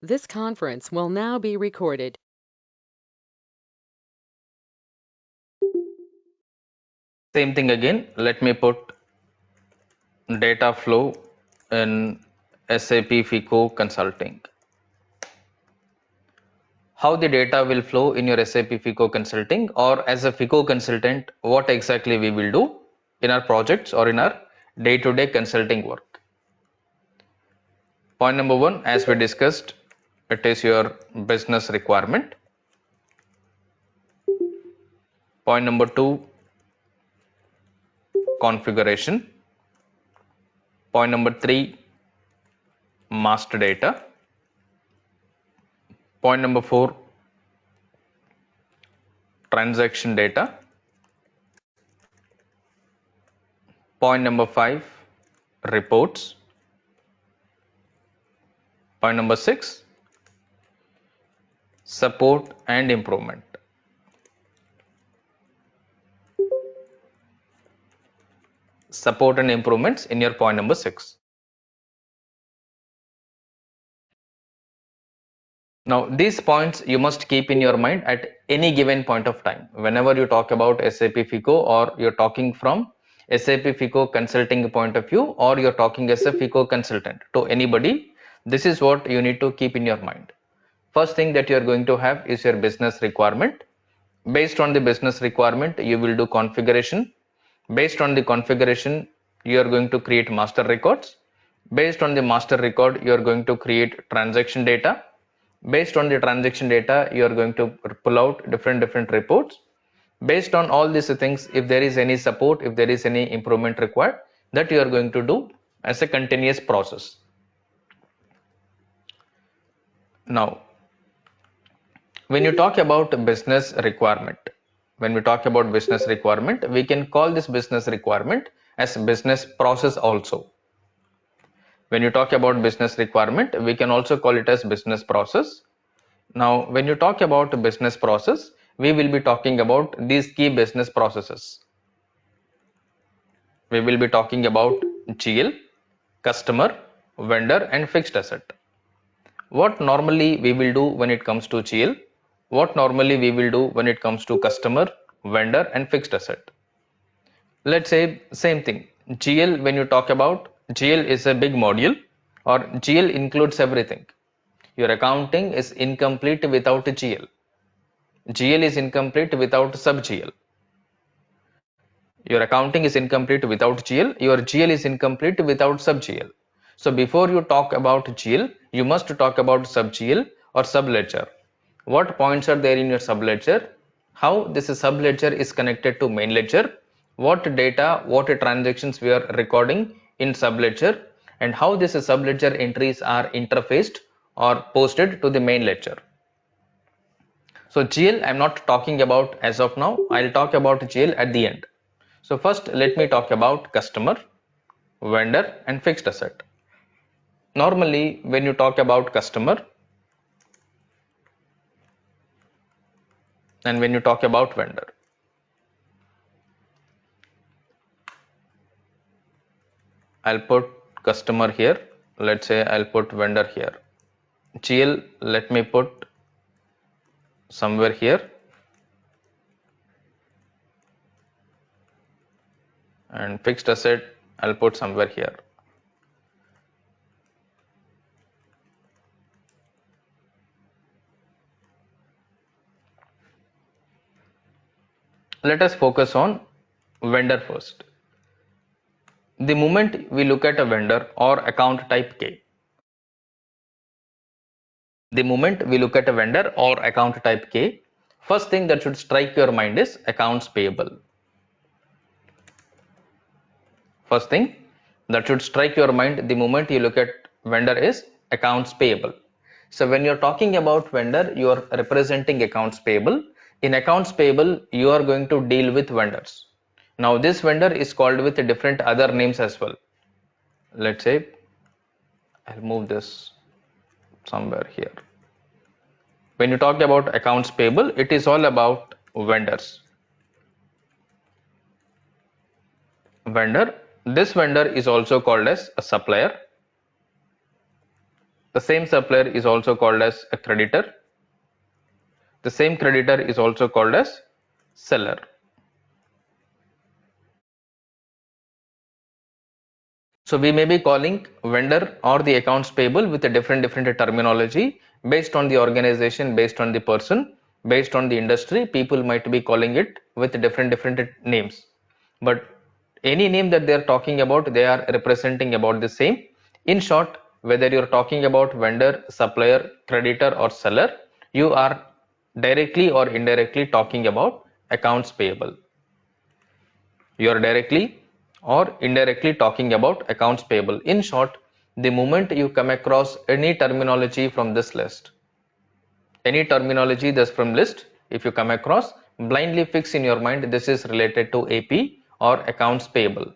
This conference will now be recorded. Same thing again. Let me put data flow in SAP FICO Consulting. How the data will flow in your SAP FICO Consulting, or as a FICO consultant, what exactly we will do in our projects or in our day-to-day consulting work. Point number one, as we discussed, it is your business requirement. Point number two, configuration. Point number three, master data. Point number four, transaction data. Point number five, reports. Point number six, support and improvement. Support and improvements in your point number six. Now, these points you must keep in your mind at any given point of time. Whenever you talk about SAP FICO, or you're talking from SAP FICO consulting point of view, or you're talking as a FICO consultant to anybody, this is what you need to keep in your mind. First thing that you're going to have is your business requirement. Based on the business requirement, you will do configuration. Based on the configuration, you are going to create master records. Based on the master record, you are going to create transaction data. Based on the transaction data, you are going to pull out different reports. Based on all these things, if there is any support, if there is any improvement required, that you are going to do as a continuous process. Now, when you talk about business requirement, we can call this business requirement as business process also. When you talk about business requirement, we can also call it as business process. Now, when you talk about business process, we will be talking about these key business processes. We will be talking about GL, customer, vendor, and fixed asset. What normally we will do when it comes to GL? What normally we will do when it comes to customer, vendor, and fixed asset? Let's say same thing. GL, when you talk about GL, is a big module, or GL includes everything. Your accounting is incomplete without GL. GL is incomplete without sub GL. Your accounting is incomplete without GL. Your GL is incomplete without sub GL. So before you talk about GL, you must talk about sub GL or sub ledger. What points are there in your sub ledger? How this sub ledger is connected to main ledger? What data, what transactions we are recording in sub ledger, and how this sub ledger entries are interfaced or posted to the main ledger. So GL I'm not talking about as of now. I'll talk about GL at the end. So first let me talk about customer, vendor, and fixed asset. Normally when you talk about customer and when you talk about vendor, I'll put customer here. Let's say I'll put vendor here. GL let me put somewhere here, and fixed asset I'll put somewhere here. Let us focus on vendor first. The moment we look at a vendor or account type K, first thing that should strike your mind is accounts payable. First thing that should strike your mind the moment you look at vendor is accounts payable. So when you're talking about vendor, you are representing accounts payable. In accounts payable, you are going to deal with vendors. Now this vendor is called with different other names as well. Let's say I'll move this somewhere here. When you talk about accounts payable, it is all about vendors. Vendor. This vendor is also called as a supplier. The same supplier is also called as a creditor. The same creditor is also called as seller. So we may be calling vendor or the accounts payable with a different terminology based on the organization, based on the person, based on the industry. People might be calling it with different names. But any name that they are talking about, they are representing about the same. In short, whether you're talking about vendor, supplier, creditor or seller, you are directly or indirectly talking about accounts payable. You are directly or indirectly talking about accounts payable. In short, the moment you come across any terminology from this list, any terminology that's from list, if you come across, blindly fix in your mind this is related to AP or accounts payable.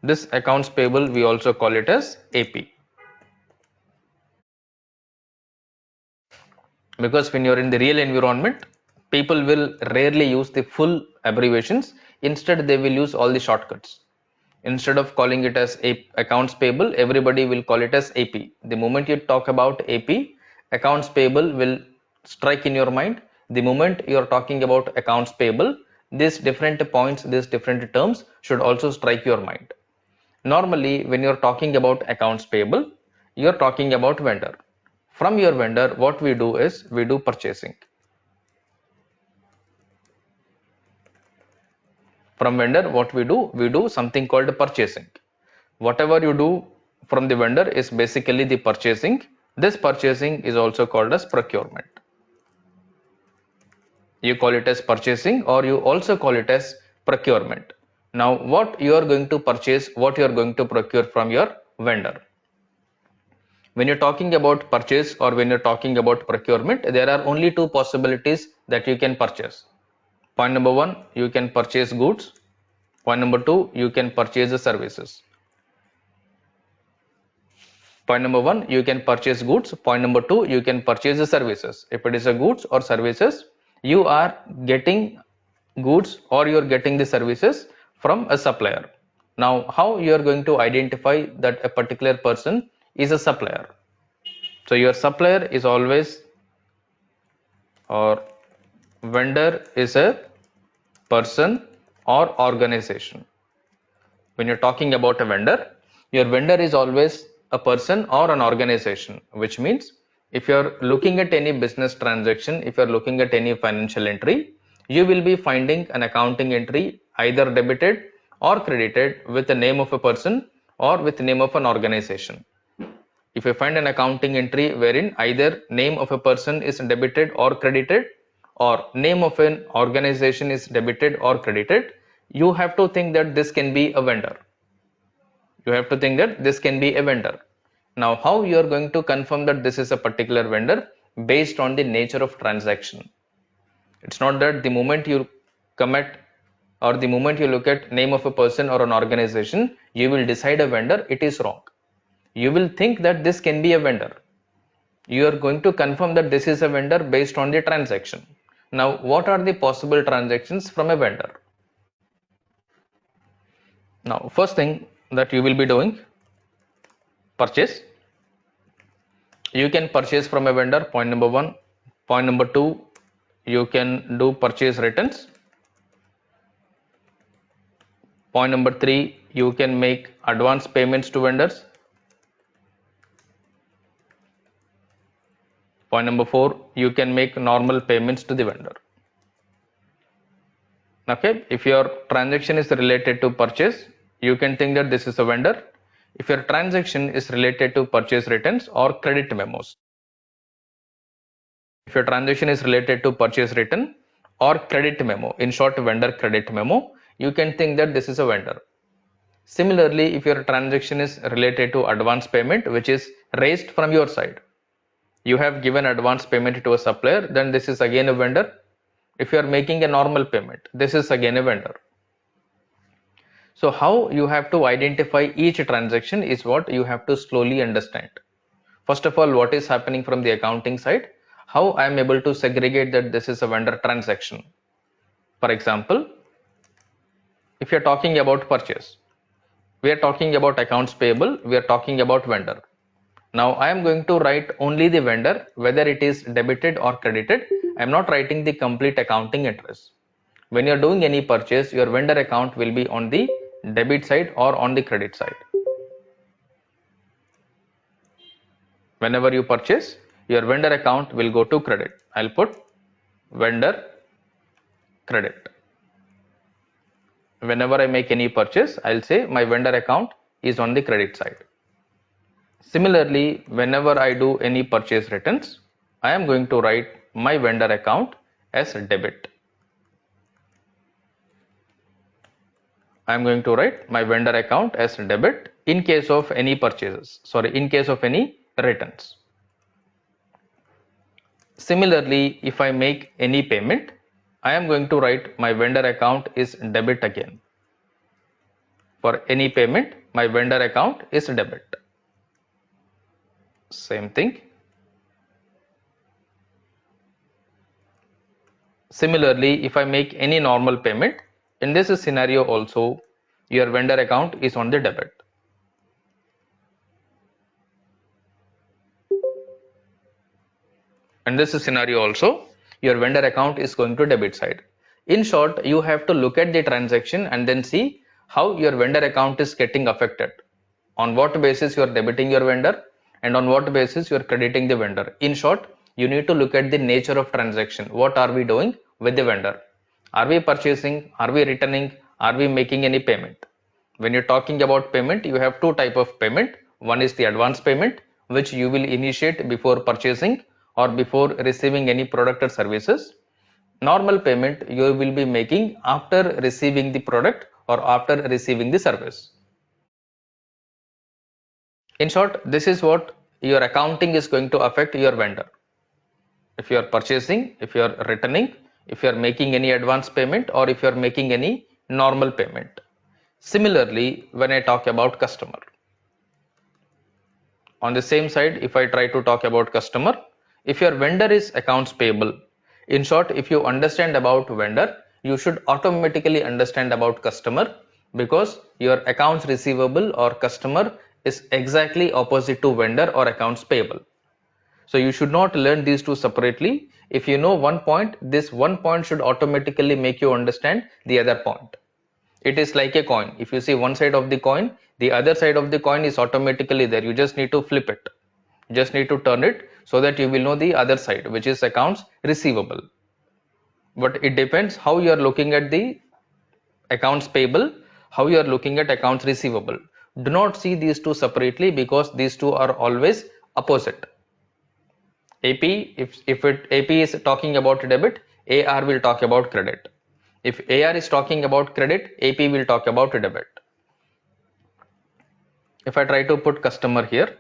This accounts payable, we also call it as AP. Because when you're in the real environment, people will rarely use the full abbreviations. Instead, they will use all the shortcuts. Instead of calling it as accounts payable, everybody will call it as AP. The moment you talk about AP, accounts payable will strike in your mind. The moment you're talking about accounts payable, these different points, these different terms should also strike your mind. Normally, when you're talking about accounts payable, you're talking about vendor. From your vendor, what we do is we do purchasing. From vendor, what we do something called purchasing. Whatever you do from the vendor is basically the purchasing. This purchasing is also called as procurement. You call it as purchasing or you also call it as procurement. Now, what you are going to purchase, what you are going to procure from your vendor. When you're talking about purchase or when you're talking about procurement, there are only two possibilities that you can purchase. Point number one, you can purchase goods. Point number two, you can purchase the services. Point number one, you can purchase goods. Point number two, you can purchase the services. If it is a goods or services, you are getting goods or you're getting the services from a supplier. Now, how you are going to identify that a particular person is a supplier? So your supplier is always, or vendor is a person or organization. When you're talking about a vendor, your vendor is always a person or an organization, which means if you're looking at any business transaction, if you're looking at any financial entry, you will be finding an accounting entry either debited or credited with the name of a person or with the name of an organization. If you find an accounting entry wherein either name of a person is debited or credited or name of an organization is debited or credited, you have to think that this can be a vendor. You have to think that this can be a vendor. Now, how you are going to confirm that this is a particular vendor? Based on the nature of transaction. It's not that the moment you commit or the moment you look at name of a person or an organization, you will decide a vendor. It is wrong. You will think that this can be a vendor. You are going to confirm that this is a vendor based on the transaction. Now, what are the possible transactions from a vendor? Now, first thing that you will be doing, purchase. You can purchase from a vendor, point number one. Point number two, you can do purchase returns. Point number three, you can make advance payments to vendors. Point number four, you can make normal payments to the vendor. Okay, if your transaction is related to purchase, you can think that this is a vendor. If your transaction is related to purchase returns or credit memos, if your transaction is related to purchase return or credit memo, in short vendor credit memo, you can think that this is a vendor. Similarly, if your transaction is related to advance payment, which is raised from your side, you have given advance payment to a supplier, then this is again a vendor. If you are making a normal payment, this is again a vendor. So how you have to identify each transaction is what you have to slowly understand. First of all, what is happening from the accounting side, how I am able to segregate that this is a vendor transaction. For example, if you are talking about purchase, we are talking about accounts payable, we are talking about vendor. Now I am going to write only the vendor, whether it is debited or credited. I am not writing the complete accounting address. When you are doing any purchase, your vendor account will be on the debit side or on the credit side. Whenever you purchase, your vendor account will go to credit. I'll put vendor credit. Whenever I make any purchase, I'll say my vendor account is on the credit side. Similarly, whenever I do any purchase returns, I am going to write my vendor account as debit. I am going to write my vendor account as debit in case of any purchases, in case of any returns. Similarly, if I make any payment, I am going to write my vendor account is debit again. For any payment, my vendor account is debit. Same thing. Similarly, if I make any normal payment, in this scenario also, your vendor account is on the debit. In this scenario also, your vendor account is going to debit side. In short, you have to look at the transaction and then see how your vendor account is getting affected. On what basis you are debiting your vendor and on what basis you are crediting the vendor. In short, you need to look at the nature of transaction. What are we doing with the vendor? Are we purchasing? Are we returning? Are we making any payment? When you're talking about payment, you have two type of payment. One is the advance payment, which you will initiate before purchasing or before receiving any product or services. Normal payment you will be making after receiving the product or after receiving the service. In short, this is what your accounting is going to affect your vendor. If you are purchasing, if you are returning, if you are making any advance payment or if you are making any normal payment. Similarly, when I talk about customer, on the same side, if I try to talk about customer, if your vendor is accounts payable, in short, if you understand about vendor, you should automatically understand about customer, because your accounts receivable or customer is exactly opposite to vendor or accounts payable. So you should not learn these two separately. If you know one point, this one point should automatically make you understand the other point. It is like a coin. If you see one side of the coin, the other side of the coin is automatically there. You just need to flip it. You just need to turn it so that you will know the other side, which is accounts receivable. But it depends how you are looking at the accounts payable, how you are looking at accounts receivable. Do not see these two separately, because these two are always opposite. AP, if AP is talking about debit, AR will talk about credit. If AR is talking about credit, AP will talk about debit. If I try to put customer here,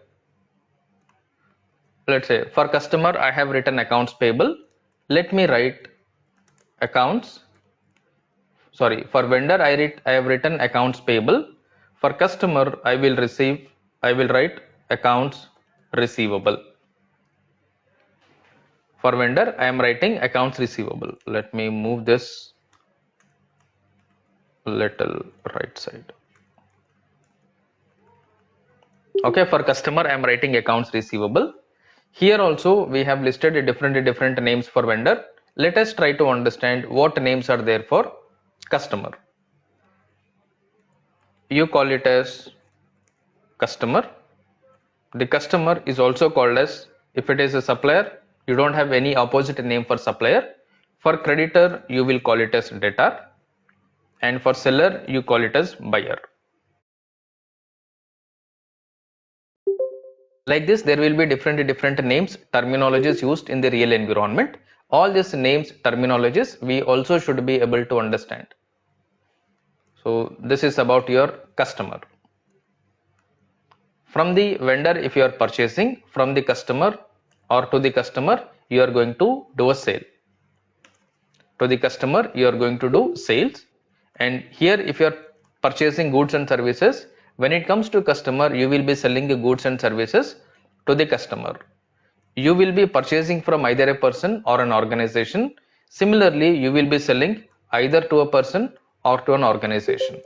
let's say for customer I have written accounts payable. Let me write accounts, for vendor I have written accounts payable. For customer I will write accounts receivable. For vendor I am writing accounts receivable. Let me move this little right side. Okay, for customer I am writing accounts receivable. Here also we have listed different names for vendor. Let us try to understand what names are there for customer. You call it as customer. The customer is also called as, if it is a supplier, you don't have any opposite name for supplier. For creditor you will call it as debtor, and for seller you call it as buyer. Like this, there will be different names, terminologies used in the real environment. All these names, terminologies, we also should be able to understand. So this is about your customer. From the vendor, if you are purchasing, from the customer or to the customer, you are going to do a sale. To the customer, you are going to do sales. And here, if you are purchasing goods and services, when it comes to customer, you will be selling the goods and services to the customer. You will be purchasing from either a person or an organization. Similarly, you will be selling either to a person or to an organization.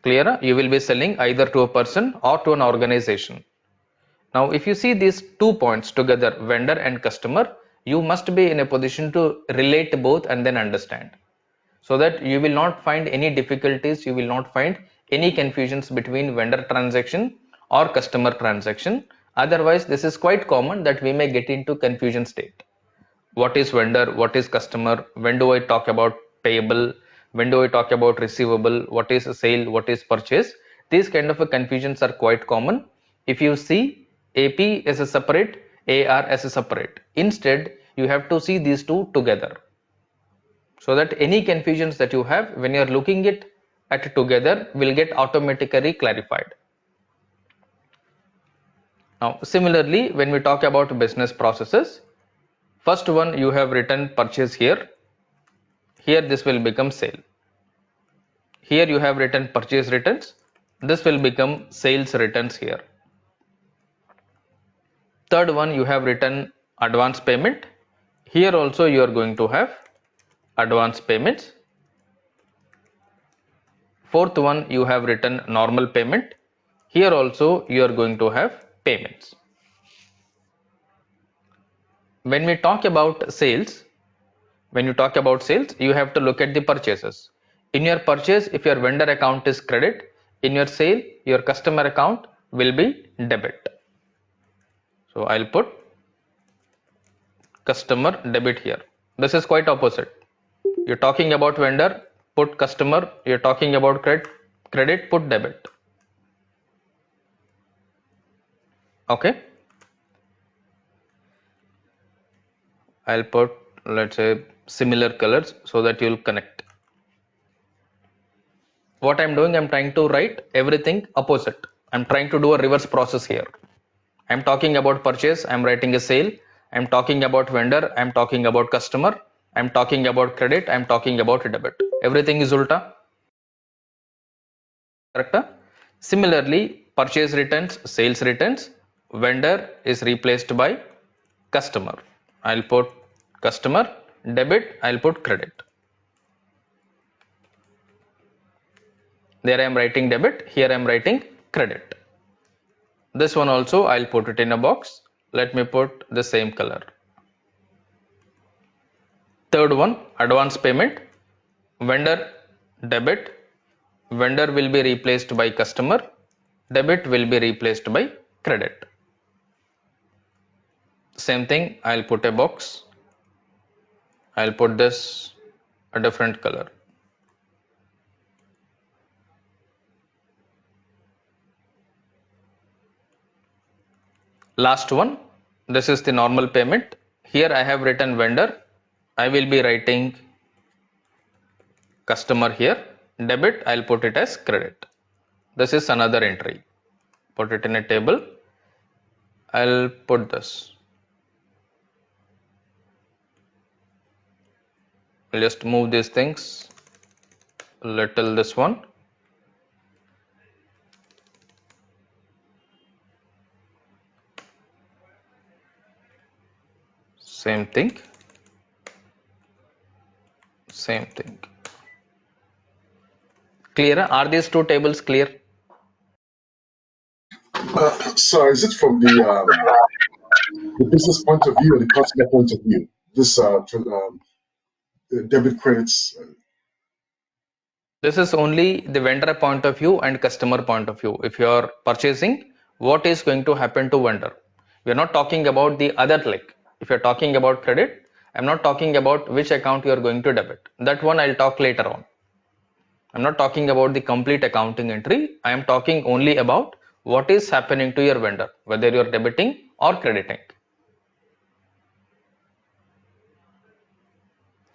Clear? You will be selling either to a person or to an organization. Now, if you see these 2 points together, vendor and customer, you must be in a position to relate both and then understand, so that you will not find any difficulties, you will not find any confusions between vendor transaction or customer transaction. Otherwise, this is quite common that we may get into confusion state. What is vendor, what is customer, when do I talk about payable, when do I talk about receivable, what is a sale, what is purchase? These kind of confusions are quite common. If you see AP as a separate, AR as a separate, instead you have to see these two together, so that any confusions that you have when you are looking it at together will get automatically clarified. Now similarly, when we talk about business processes, first one you have written purchase here, here this will become sale. Here you have written purchase returns, this will become sales returns here. Third one you have written advance payment, here also you are going to have advance payments. Fourth one you have written normal payment, here also you are going to have payments. When we talk about sales, when you talk about sales, you have to look at the purchases. In your purchase, if your vendor account is credit, in your sale, your customer account will be debit. So I'll put customer debit here. This is quite opposite. You're talking about vendor, put customer. You're talking about credit, put debit. Okay. I'll put, let's say, similar colors so that you'll connect. What I'm doing, I'm trying to write everything opposite. I'm trying to do a reverse process here. I'm talking about purchase, I'm writing a sale. I'm talking about vendor, I'm talking about customer. I'm talking about credit, I'm talking about debit. Everything is ulta. Correct? Similarly, purchase returns, sales returns, vendor is replaced by customer. I'll put customer, debit, I'll put credit. There I am writing debit, here I am writing credit. This one also I'll put it in a box. Let me put the same color. Third one, advance payment, vendor debit, vendor will be replaced by customer, debit will be replaced by credit. Same thing, I'll put a box. I'll put this a different color. Last one, this is the normal payment. Here I have written vendor. I will be writing customer here. Debit, I'll put it as credit. This is another entry. Put it in a table. I'll put this. I'll just move these things a little, this one. Same thing. Same thing. Clear? Are these two tables clear? So is it from the business point of view or the customer point of view? This debit credits. This is only the vendor point of view and customer point of view. If you are purchasing, what is going to happen to vendor? We are not talking about the other like. If you're talking about credit, I'm not talking about which account you are going to debit. That one I'll talk later on. I'm not talking about the complete accounting entry. I am talking only about what is happening to your vendor, whether you're debiting or crediting.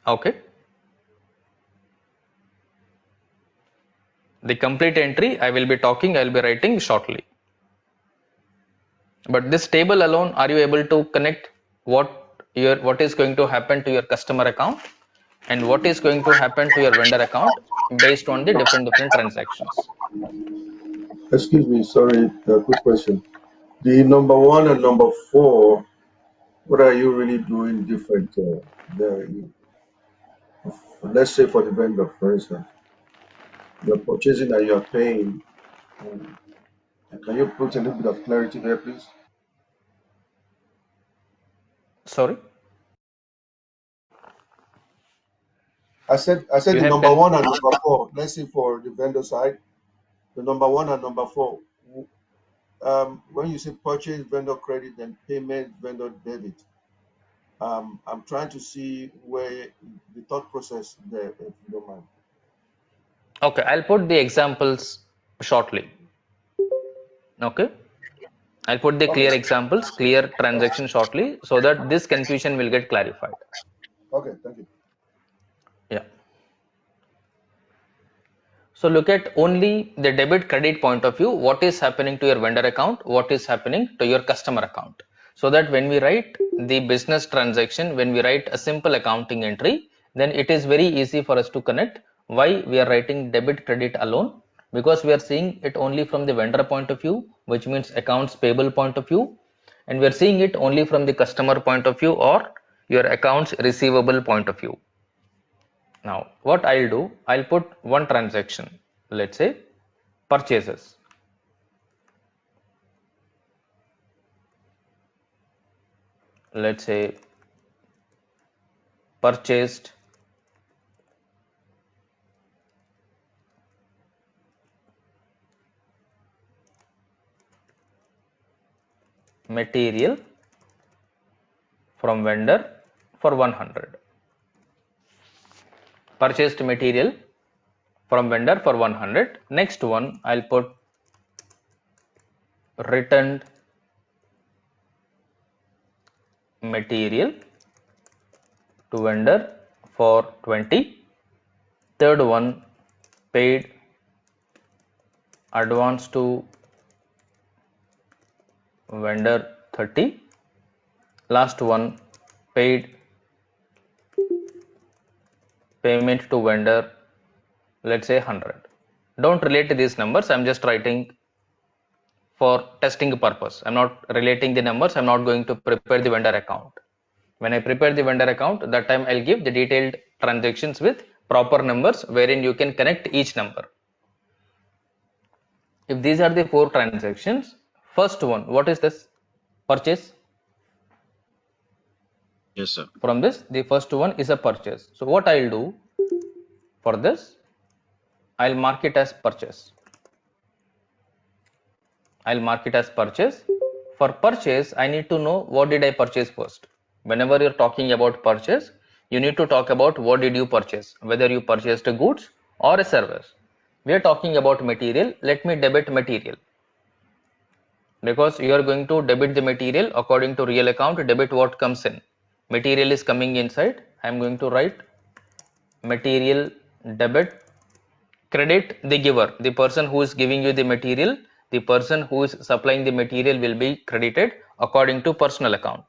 Okay. The complete entry I will be talking, I will be writing shortly. But this table alone, are you able to connect what is going to happen to your customer account and what is going to happen to your vendor account based on the different transactions? Excuse me, sorry, quick question. The number one and number four, what are you really doing different there? Let's say for the vendor, for instance. you're purchasing and you're paying. Um, can you put a little bit of clarity there, please? Sorry, I said you the have number con one and number four. Let's see for the vendor side. The number one and number four. When you say purchase vendor credit and payment vendor debit, I'm trying to see where the thought process there, if you don't mind. Okay, I'll put the examples shortly. Okay, I'll put the Okay, clear examples, clear transaction shortly, so that this confusion will get clarified. okay, thank you. Yeah. So look at only the debit credit point of view, what is happening to your vendor account, what is happening to your customer account. So that when we write the business transaction, when we write a simple accounting entry, then it is very easy for us to connect why we are writing debit credit alone, because we are seeing it only from the vendor point of view, which means accounts payable point of view, and we are seeing it only from the customer point of view or your accounts receivable point of view. Now, what I'll do, I'll put one transaction, let's say purchases. Let's say purchased material from vendor for 100. Purchased material from vendor for 100. Next one, I'll put returned material to vendor for 20. Third one, paid advance to vendor 30. Last one, paid payment to vendor, let's say 100. Don't relate these numbers, I'm just writing for testing purpose. I'm not relating the numbers, I'm not going to prepare the vendor account. When I prepare the vendor account, that time I'll give the detailed transactions with proper numbers wherein you can connect each number. If these are the four transactions, first one, what is this? Purchase. Yes, sir. From this, the first one is a purchase. So what I'll do for this, I'll mark it as purchase. I'll mark it as purchase. For purchase, I need to know what did I purchase first. Whenever you're talking about purchase, you need to talk about what did you purchase, whether you purchased a goods or a service. We are talking about material. Let me debit material, because you are going to debit the material according to real account. Debit what comes in. Material is coming inside. I am going to write material debit. Credit the giver, the person who is giving you the material, the person who is supplying the material will be credited according to personal account.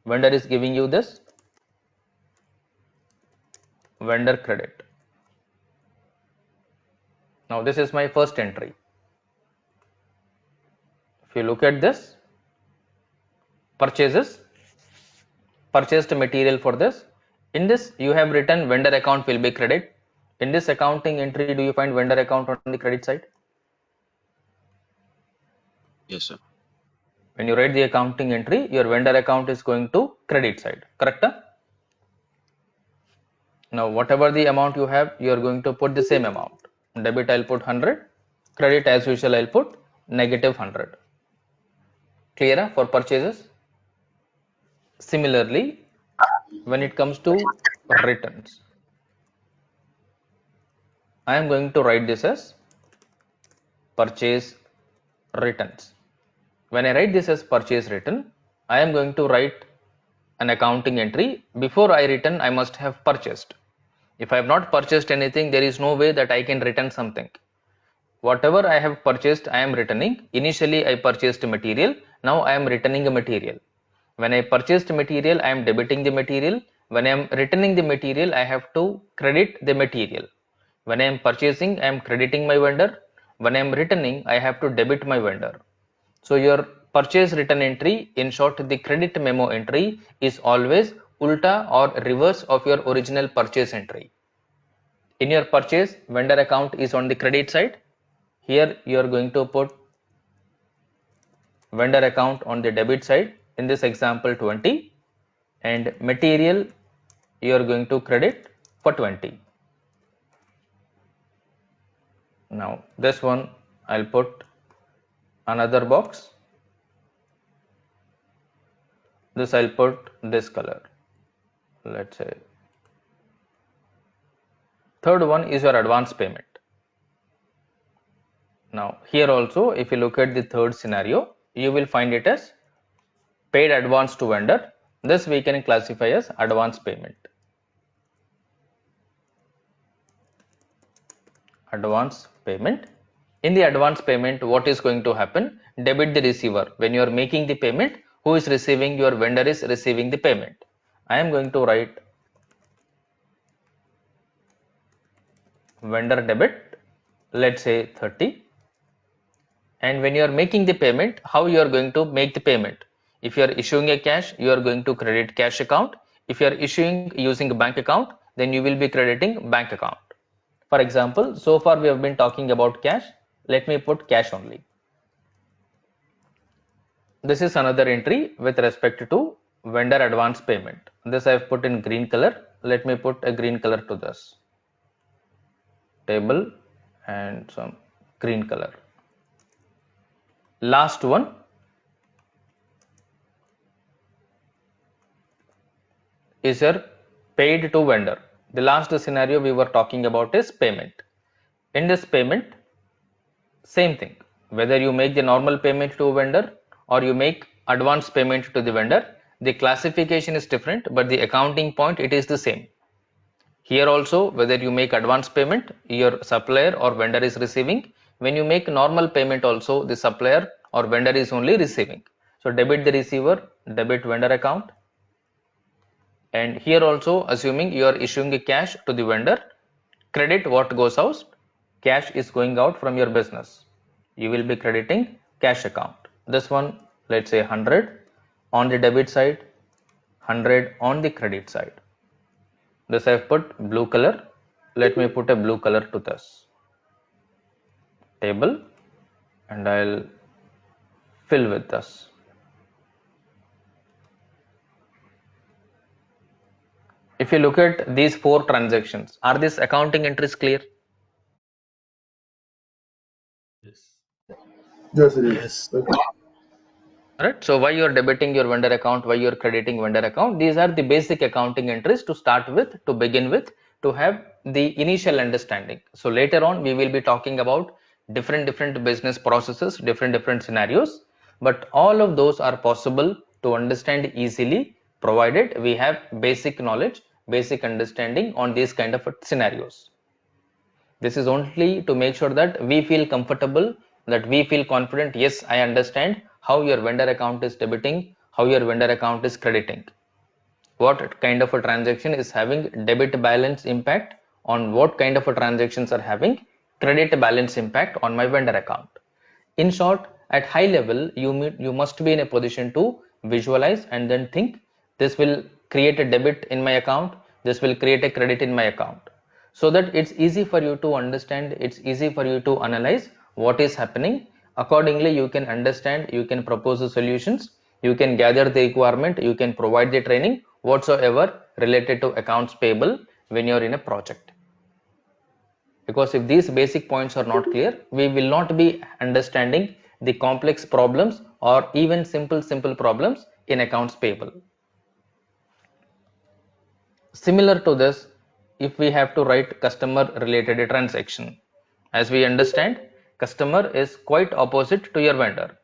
Vendor is giving you this, vendor credit. Now this is my first entry. If you look at this, purchases, purchased material for this. In this you have written vendor account will be credit. In this accounting entry, do you find vendor account on the credit side? Yes, sir. When you write the accounting entry, your vendor account is going to credit side, correct? Now whatever the amount you have, you are going to put the same amount. Debit I'll put 100, credit as usual I'll put negative 100. Clear for purchases? Similarly, when it comes to returns, I am going to write this as purchase returns. When I write this as purchase return, I am going to write an accounting entry. Before I return, I must have purchased. If I have not purchased anything, there is no way that I can return something. Whatever I have purchased, I am returning. Initially, I purchased material. Now I am returning a material. When I purchased material, I am debiting the material. When I am returning the material, I have to credit the material. When I am purchasing, I am crediting my vendor. When I am returning, I have to debit my vendor. So your purchase return entry, in short, the credit memo entry is always ulta or reverse of your original purchase entry. In your purchase, vendor account is on the credit side. Here you are going to put vendor account on the debit side, in this example 20, and material you are going to credit for 20. Now this one I'll put another box. This I'll put this color, let's say. Third one is your advance payment. Now here also, if you look at the third scenario, you will find it as paid advance to vendor. This we can classify as advance payment. Advance payment. In the advance payment, what is going to happen? Debit the receiver. When you are making the payment, who is receiving? Your vendor is receiving the payment. I am going to write vendor debit, let's say 30. And when you are making the payment, how you are going to make the payment? If you are issuing a cash, you are going to credit cash account. If you are issuing using a bank account, then you will be crediting bank account. For example, so far we have been talking about cash. Let me put cash only. This is another entry with respect to vendor advance payment. This I have put in green color. Let me put a green color to this table and some green color. Last one is your paid to vendor. The last scenario we were talking about is payment. In this payment, same thing. Whether you make the normal payment to a vendor or you make advance payment to the vendor, the classification is different, but the accounting point it is the same. Here also, whether you make advance payment, your supplier or vendor is receiving. When you make normal payment also, the supplier or vendor is only receiving. So debit the receiver, debit vendor account. And here also, assuming you are issuing a cash to the vendor, credit what goes out, cash is going out from your business. You will be crediting cash account. This one, let's say 100 on the debit side, 100 on the credit side. This I have put blue color. Let me put a blue color to this table and I'll fill with this. If you look at these four transactions, are these accounting entries clear? Yes. Yes, it is. Yes. Right. So why you are debiting your vendor account, why you are crediting vendor account? These are the basic accounting entries to start with, to begin with, to have the initial understanding. So later on, we will be talking about different business processes, different scenarios, but all of those are possible to understand easily, provided we have basic knowledge, basic understanding on these kind of scenarios. This is only to make sure that we feel comfortable, that we feel confident. Yes, I understand how your vendor account is debiting, how your vendor account is crediting. What kind of a transaction is having debit balance impact, on what kind of a transactions are having credit balance impact on my vendor account. In short, at high level, you must be in a position to visualize and then think, this will create a debit in my account, this will create a credit in my account, so that it's easy for you to understand, it's easy for you to analyze what is happening. Accordingly, you can understand, you can propose the solutions, you can gather the requirement, you can provide the training whatsoever related to accounts payable when you're in a project. Because if these basic points are not clear, we will not be understanding the complex problems or even simple problems in accounts payable. Similar to this, if we have to write customer related transaction, as we understand, customer is quite opposite to your vendor.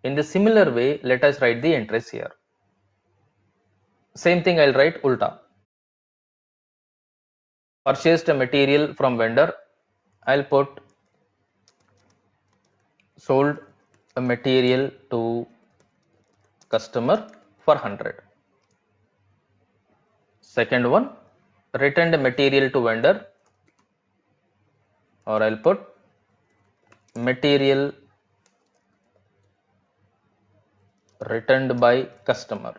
In the similar way, let us write the entries here. Same thing I'll write ulta. Purchased a material from vendor, I'll put sold a material to customer for 100. Second one, returned material to vendor, or I'll put material returned by customer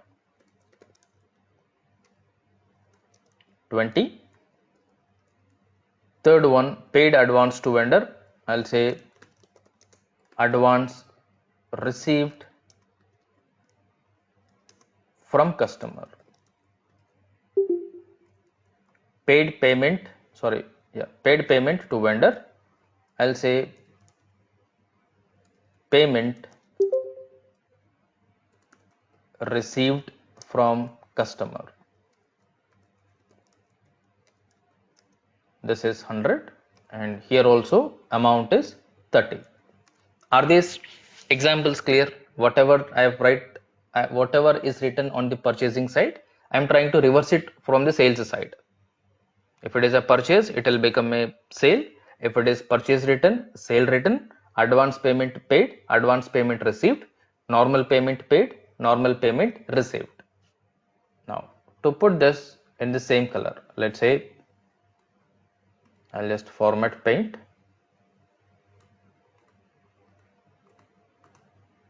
20. Third one, paid advance to vendor. I'll say advance received from customer. Paid payment to vendor. I'll say payment received from customer. This is 100 and here also amount is 30. Are these examples clear? Whatever whatever is written on the purchasing side, I am trying to reverse it from the sales side. If it is a purchase, it will become a sale. If it is purchase written, sale written, advance payment paid, advance payment received, normal payment paid, normal payment received. Now, to put this in the same color, let's say I'll just format paint.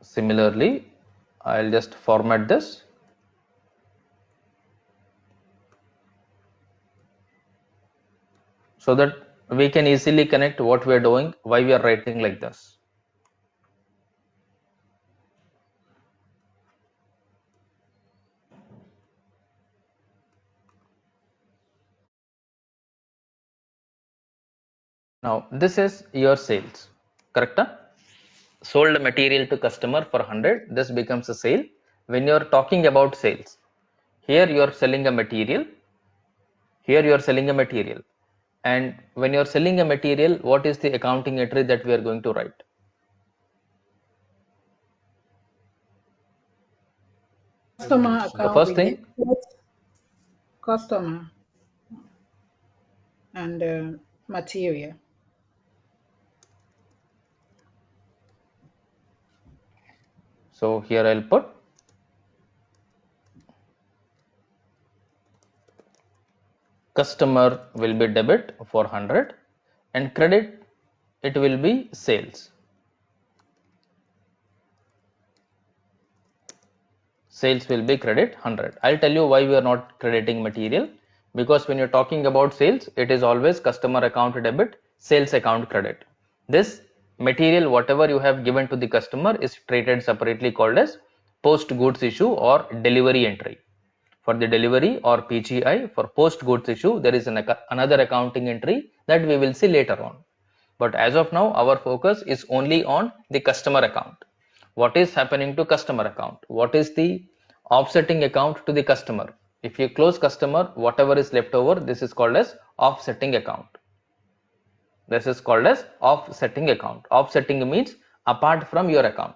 Similarly, I'll just format this. So that we can easily connect what we are doing, why we are writing like this. Now this is your sales, correct? Sold material to customer for 100, this becomes a sale. When you are talking about sales, here you are selling a material, here you are selling a material, and when you are selling a material, what is the accounting entry that we are going to write? Customer The account first with the thing, customer and material. so here I'll put customer will be debit for 100 and credit it will be sales. Sales will be credit 100. I'll tell you why we are not crediting material, because when you're talking about sales, it is always customer account debit, sales account credit. This material, whatever you have given to the customer, is treated separately called as post goods issue or delivery entry. For the delivery or PGI, for post goods issue, there is another accounting entry that we will see later on. But as of now, our focus is only on the customer account. What is happening to customer account? What is the offsetting account to the customer? If you close customer, whatever is left over, this is called as offsetting account. This is called as offsetting account. Offsetting means apart from your account.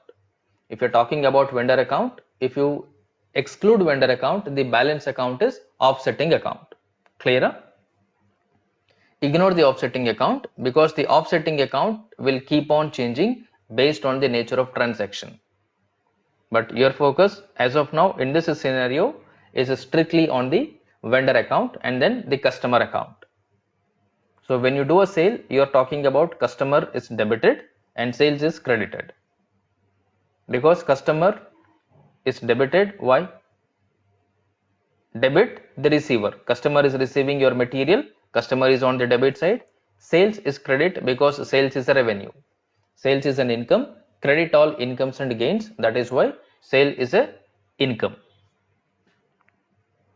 If you're talking about vendor account, if you exclude vendor account, the balance account is offsetting account. Clear? Ignore the offsetting account because the offsetting account will keep on changing based on the nature of transaction. But your focus as of now in this scenario is strictly on the vendor account and then the customer account. So when you do a sale, you are talking about customer is debited and sales is credited. Because customer is debited, why? Debit the receiver. Customer is receiving your material, customer is on the debit side. Sales is credit because sales is a revenue. Sales is an income, credit all incomes and gains, that is why sale is a income.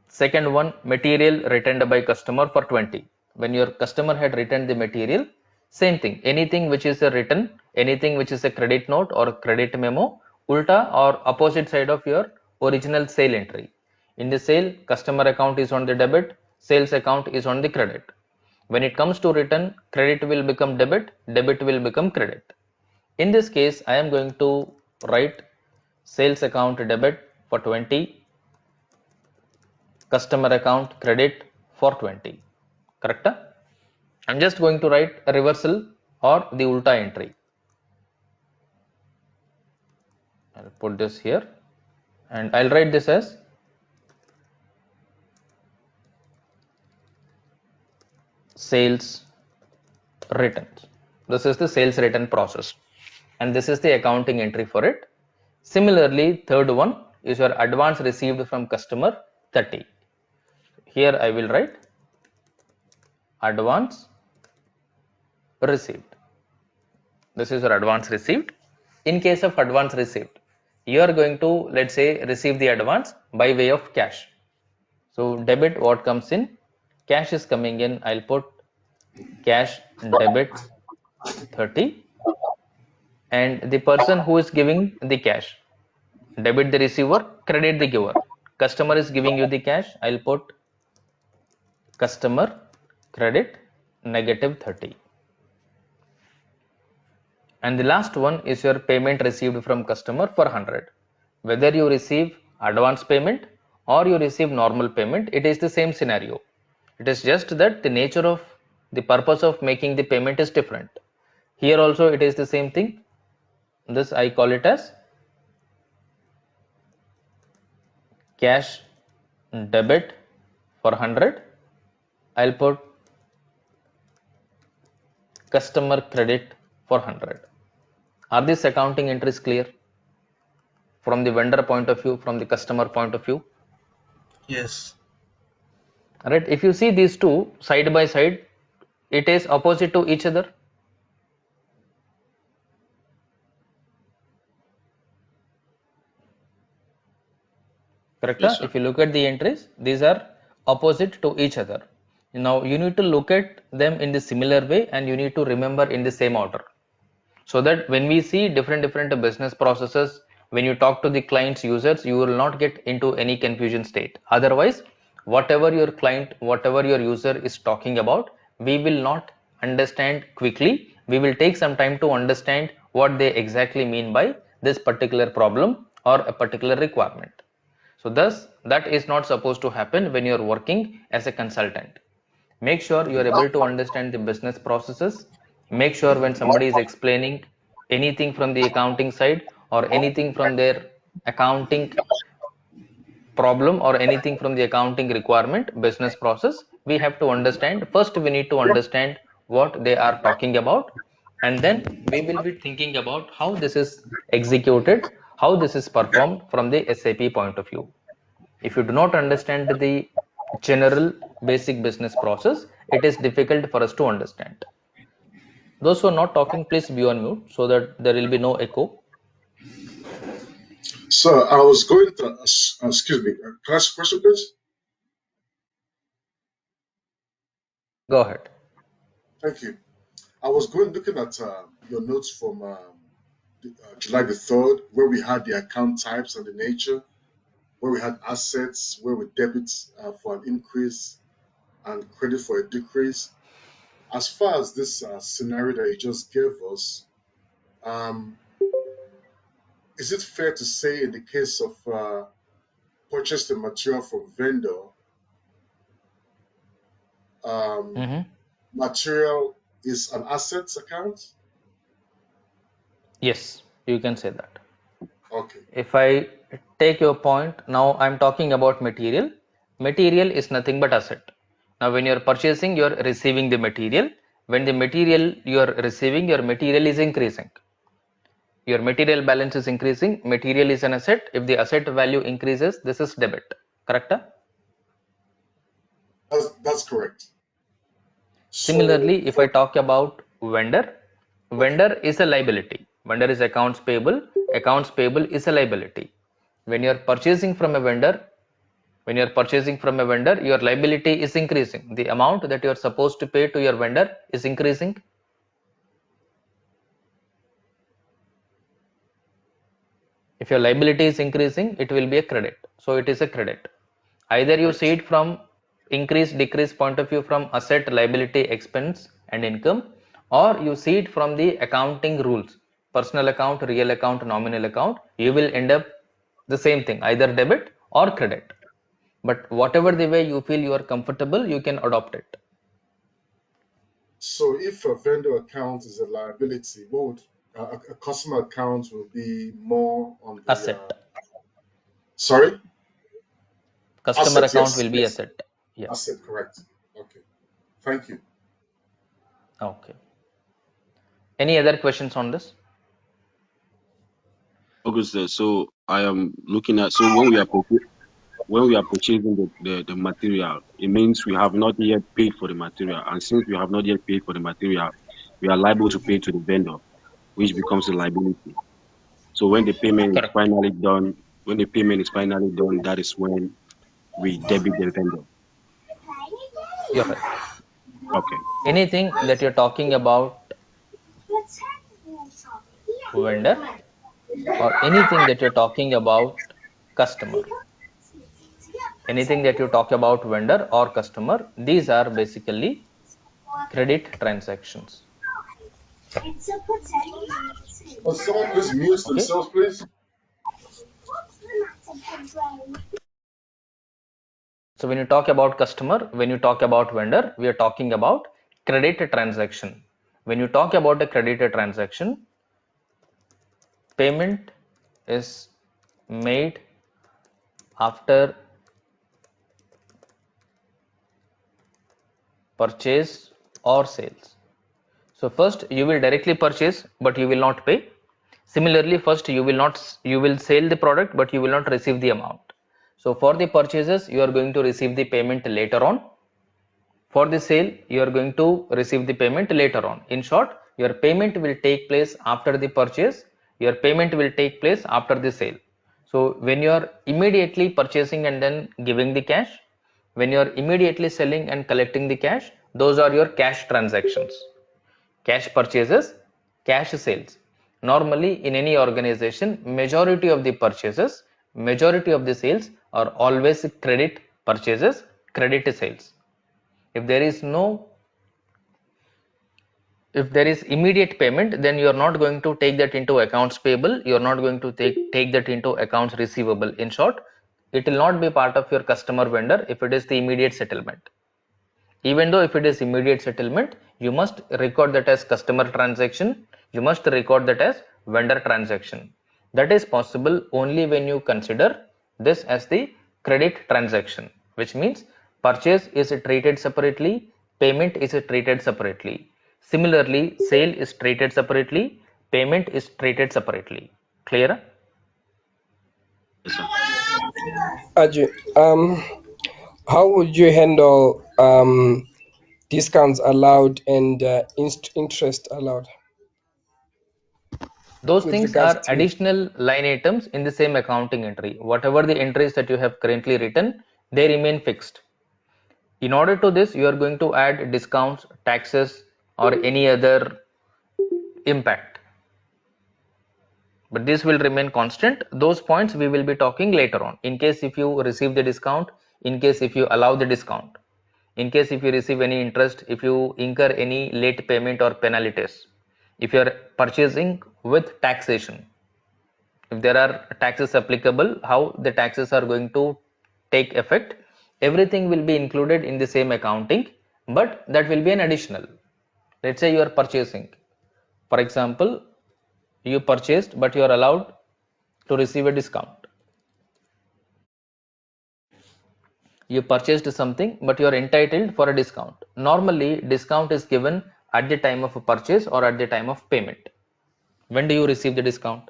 Second one, material returned by customer for 20. When your customer had returned the material, same thing, anything which is a return, anything which is a credit note or credit memo, ulta or opposite side of your original sale entry. In the sale, customer account is on the debit, sales account is on the credit. When it comes to return, credit will become debit, debit will become credit. In this case, I am going to write sales account debit for 20, customer account credit for 20. Correct? I'm just going to write a reversal or the ulta entry. I'll put this here and I'll write this as sales returns. This is the sales return process and this is the accounting entry for it. Similarly, third one is your advance received from customer 30. Here I will write advance received. This is your advance received. In case of advance received, you are going to, let's say, receive the advance by way of cash. So debit, what comes in, cash is coming in, I'll put cash debit 30, and the person who is giving the cash, debit the receiver, credit the giver. Customer is giving you the cash, I'll put customer credit negative 30. And the last one is your payment received from customer for 100. Whether you receive advance payment or you receive normal payment, it is the same scenario. It is just that the nature of the purpose of making the payment is different. Here also it is the same thing. This I call it as cash debit for 100. I'll put customer credit for 100. Are these accounting entries clear? From the vendor point of view, from the customer point of view? Yes. Right? If you see these two side by side, it is opposite to each other. Correct? Yes, sir. If you look at the entries, these are opposite to each other. Now you need to look at them in the similar way and you need to remember in the same order. So that when we see different business processes, when you talk to the clients users, you will not get into any confusion state. Otherwise, whatever your client, whatever your user is talking about, we will not understand quickly. We will take some time to understand what they exactly mean by this particular problem or a particular requirement. So thus that is not supposed to happen when you are working as a consultant. Make sure you are able to understand the business processes. Make sure when somebody is explaining anything from the accounting side or anything from their accounting problem or anything from the accounting requirement, business process, we have to understand. First, we need to understand what they are talking about, and then we will be thinking about how this is executed, how this is performed from the SAP point of view. If you do not understand the general basic business process, it is difficult for us to understand. Those who are not talking, please be on mute so that there will be no echo. So I was going to, excuse me, can I ask a question, please? Go ahead. Thank you. I was going looking at your notes from July the 3rd, where we had the account types and the nature, where we had assets, where we debit for an increase and credit for a decrease. As far as this scenario that you just gave us, um, is it fair to say in the case of purchased the material from vendor, um, Mm-hmm. material is an assets account? Yes, you can say that. Okay. If I take your point, now I'm talking about material. Material is nothing but asset. Now, when you're purchasing, you're receiving the material. When the material you're receiving, your material is increasing. Your material balance is increasing. Material is an asset. If the asset value increases, this is debit. Correct? That's correct. So Similarly, if I for talk about vendor, okay, vendor is a liability. Vendor is accounts payable. Accounts payable is a liability. When you're purchasing from a vendor, when you're purchasing from a vendor, your liability is increasing. The amount that you're supposed to pay to your vendor is increasing. If your liability is increasing, it will be a credit. So it is a credit. Either you see right. it from increase decrease point of view from asset, liability, expense and income, or you see it from the accounting rules, personal account, real account, nominal account. You will end up the same thing, either debit or credit. But whatever the way you feel you are comfortable, you can adopt it. So if a vendor account is a liability, what would a customer account will be more on the Asset. sorry, Customer asset? account Yes, will be yes, asset. Yeah. asset. Correct. Okay. Thank you. Okay. Any other questions on this? Okay, sir. So I am looking at, so when we are purchasing the material, it means we have not yet paid for the material. And since we have not yet paid for the material, we are liable to pay to the vendor, which becomes a liability. So when the payment is Correct. finally done, that is when we debit the vendor. You're right. Okay. Anything that you're talking about vendor or anything that you're talking about customer, anything that you talk about vendor or customer, these are basically credit transactions. Oh, someone please mute Okay. themselves, please. So when you talk about customer, when you talk about vendor, we are talking about credit transaction. When you talk about a credit transaction, payment is made after purchase or sales. So first you will directly purchase, but you will not pay. Similarly, first you will sell the product, but you will not receive the amount. So for the purchases, you are going to receive the payment later on. For the sale, you are going to receive the payment later on. In short, your payment will take place after the purchase. Your payment will take place after the sale. So when you are immediately purchasing and then giving the cash, when you are immediately selling and collecting the cash, those are your cash transactions. Cash purchases, cash sales. Normally in any organization, majority of the purchases, majority of the sales are always credit purchases, credit sales. If there is no, if there is immediate payment, then you are not going to take that into accounts payable, you are not going to take that into accounts receivable. In short, it will not be part of your customer vendor if it is the immediate settlement. Even though if it is immediate settlement, you must record that as customer transaction, you must record that as vendor transaction. That is possible only when you consider this as the credit transaction, which means purchase is treated separately, payment is treated separately. Similarly, sale is treated separately, payment is treated separately. Clear? Yes, sir. Ajay, how would you handle discounts allowed and interest allowed Those with things regards are to additional line items in the same accounting entry. Whatever the entries that you have currently written, they remain fixed. In order to this, you are going to add discounts, taxes, or any other impact. But this will remain constant. Those points we will be talking later on. In case if you receive the discount, in case if you allow the discount, in case if you receive any interest, if you incur any late payment or penalties, if you are purchasing with taxation, if there are taxes applicable, how the taxes are going to take effect, everything will be included in the same accounting, but that will be an additional. Let's say you are purchasing, for example, you purchased but you are allowed to receive a discount. You purchased something but you are entitled for a discount. Normally discount is given at the time of purchase or at the time of payment. When do you receive the discount?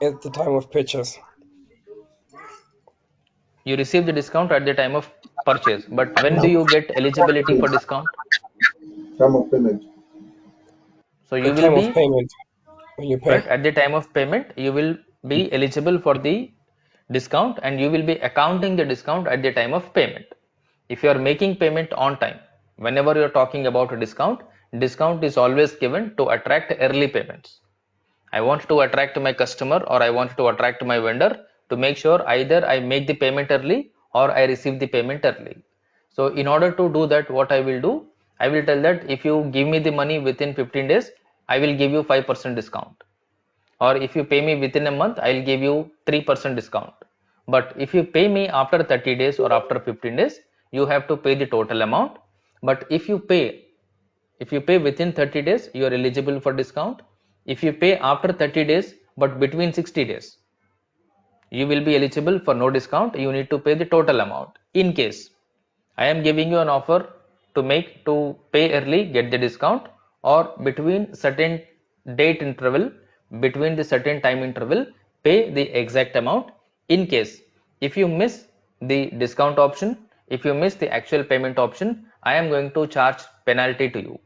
at the time of purchase? You receive the discount at the time of purchase, but when do you get eligibility for discount? Time of payment. So you At will time of be payment when you correct pay. at the time of payment, you will be eligible for the discount and you will be accounting the discount at the time of payment. If you are making payment on time, whenever you are talking about a discount, discount is always given to attract early payments. I want to attract my customer or I want to attract my vendor to make sure either I make the payment early or I receive the payment early. So in order to do that, what I will do, I will tell that if you give me the money within 15 days, I will give you 5% discount. Or if you pay me within a month, I'll give you 3% discount. But if you pay me after 30 days or after 15 days, you have to pay the total amount. But if you pay within 30 days, you are eligible for discount. If you pay after 30 days, but between 60 days, you will be eligible for no discount. You need to pay the total amount. In case I am giving you an offer to pay early, get the discount, or between certain date interval, between the certain time interval, pay the exact amount. In case if you miss the discount option, If you miss the actual payment option, I am going to charge penalty to you.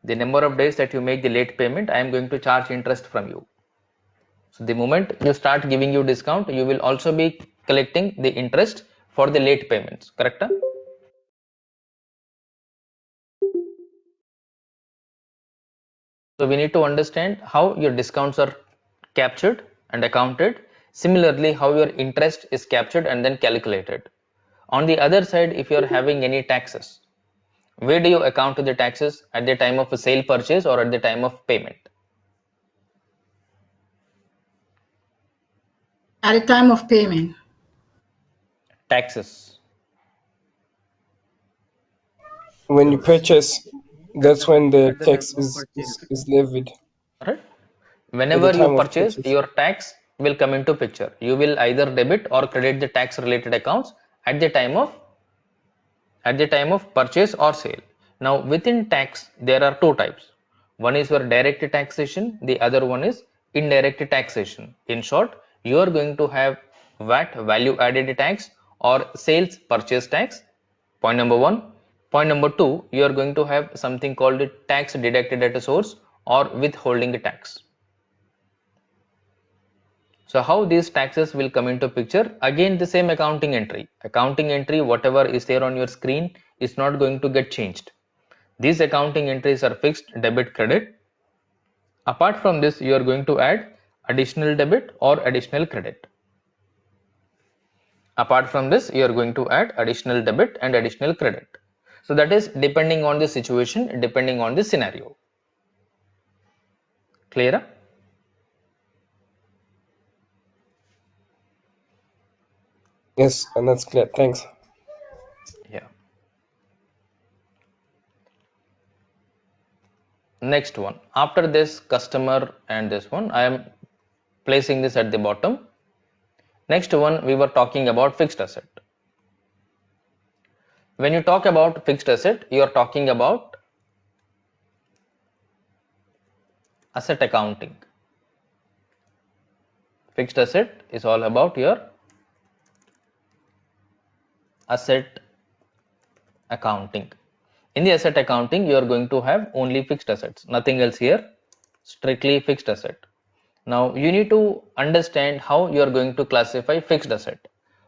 The number of days that you make the late payment, I am going to charge interest from you. So the moment you start giving you discount, you will also be collecting the interest for the late payments, correct? So we need to understand how your discounts are captured and accounted. Similarly, how your interest is captured and then calculated. On the other side, if you are having any taxes, where do you account the taxes? At the time of a sale purchase or at the time of payment? At the time of payment. Taxes. When you purchase, that's when the At the time tax of is levied. Right? At the Whenever you time of purchase, purchase. your tax will come into picture. You will either debit or credit the tax related accounts at the time of purchase or sale. Now within tax there are two types. One is your direct taxation, the other one is indirect taxation. In short, you are going to have VAT, value added tax, or sales purchase tax. Point number one. Point number two, you are going to have something called tax deducted at a source or withholding tax. So how these taxes will come into picture? Again, the same accounting entry. Accounting entry, whatever is there on your screen, is not going to get changed. These accounting entries are fixed debit credit. Apart from this, you are going to add additional debit or additional credit. Apart from this, you are going to add additional debit and additional credit. So that is depending on the situation, depending on the scenario. Clear? Yes, and that's clear. Thanks. Yeah. Next one. After this customer and this one, I am placing this at the bottom. Next one, we were talking about fixed asset. When you talk about fixed asset, you are talking about asset accounting. Fixed asset is all about your asset accounting. In the asset accounting, you are going to have only fixed assets, nothing else here, strictly fixed asset. Now you need to understand how you are going to classify fixed asset.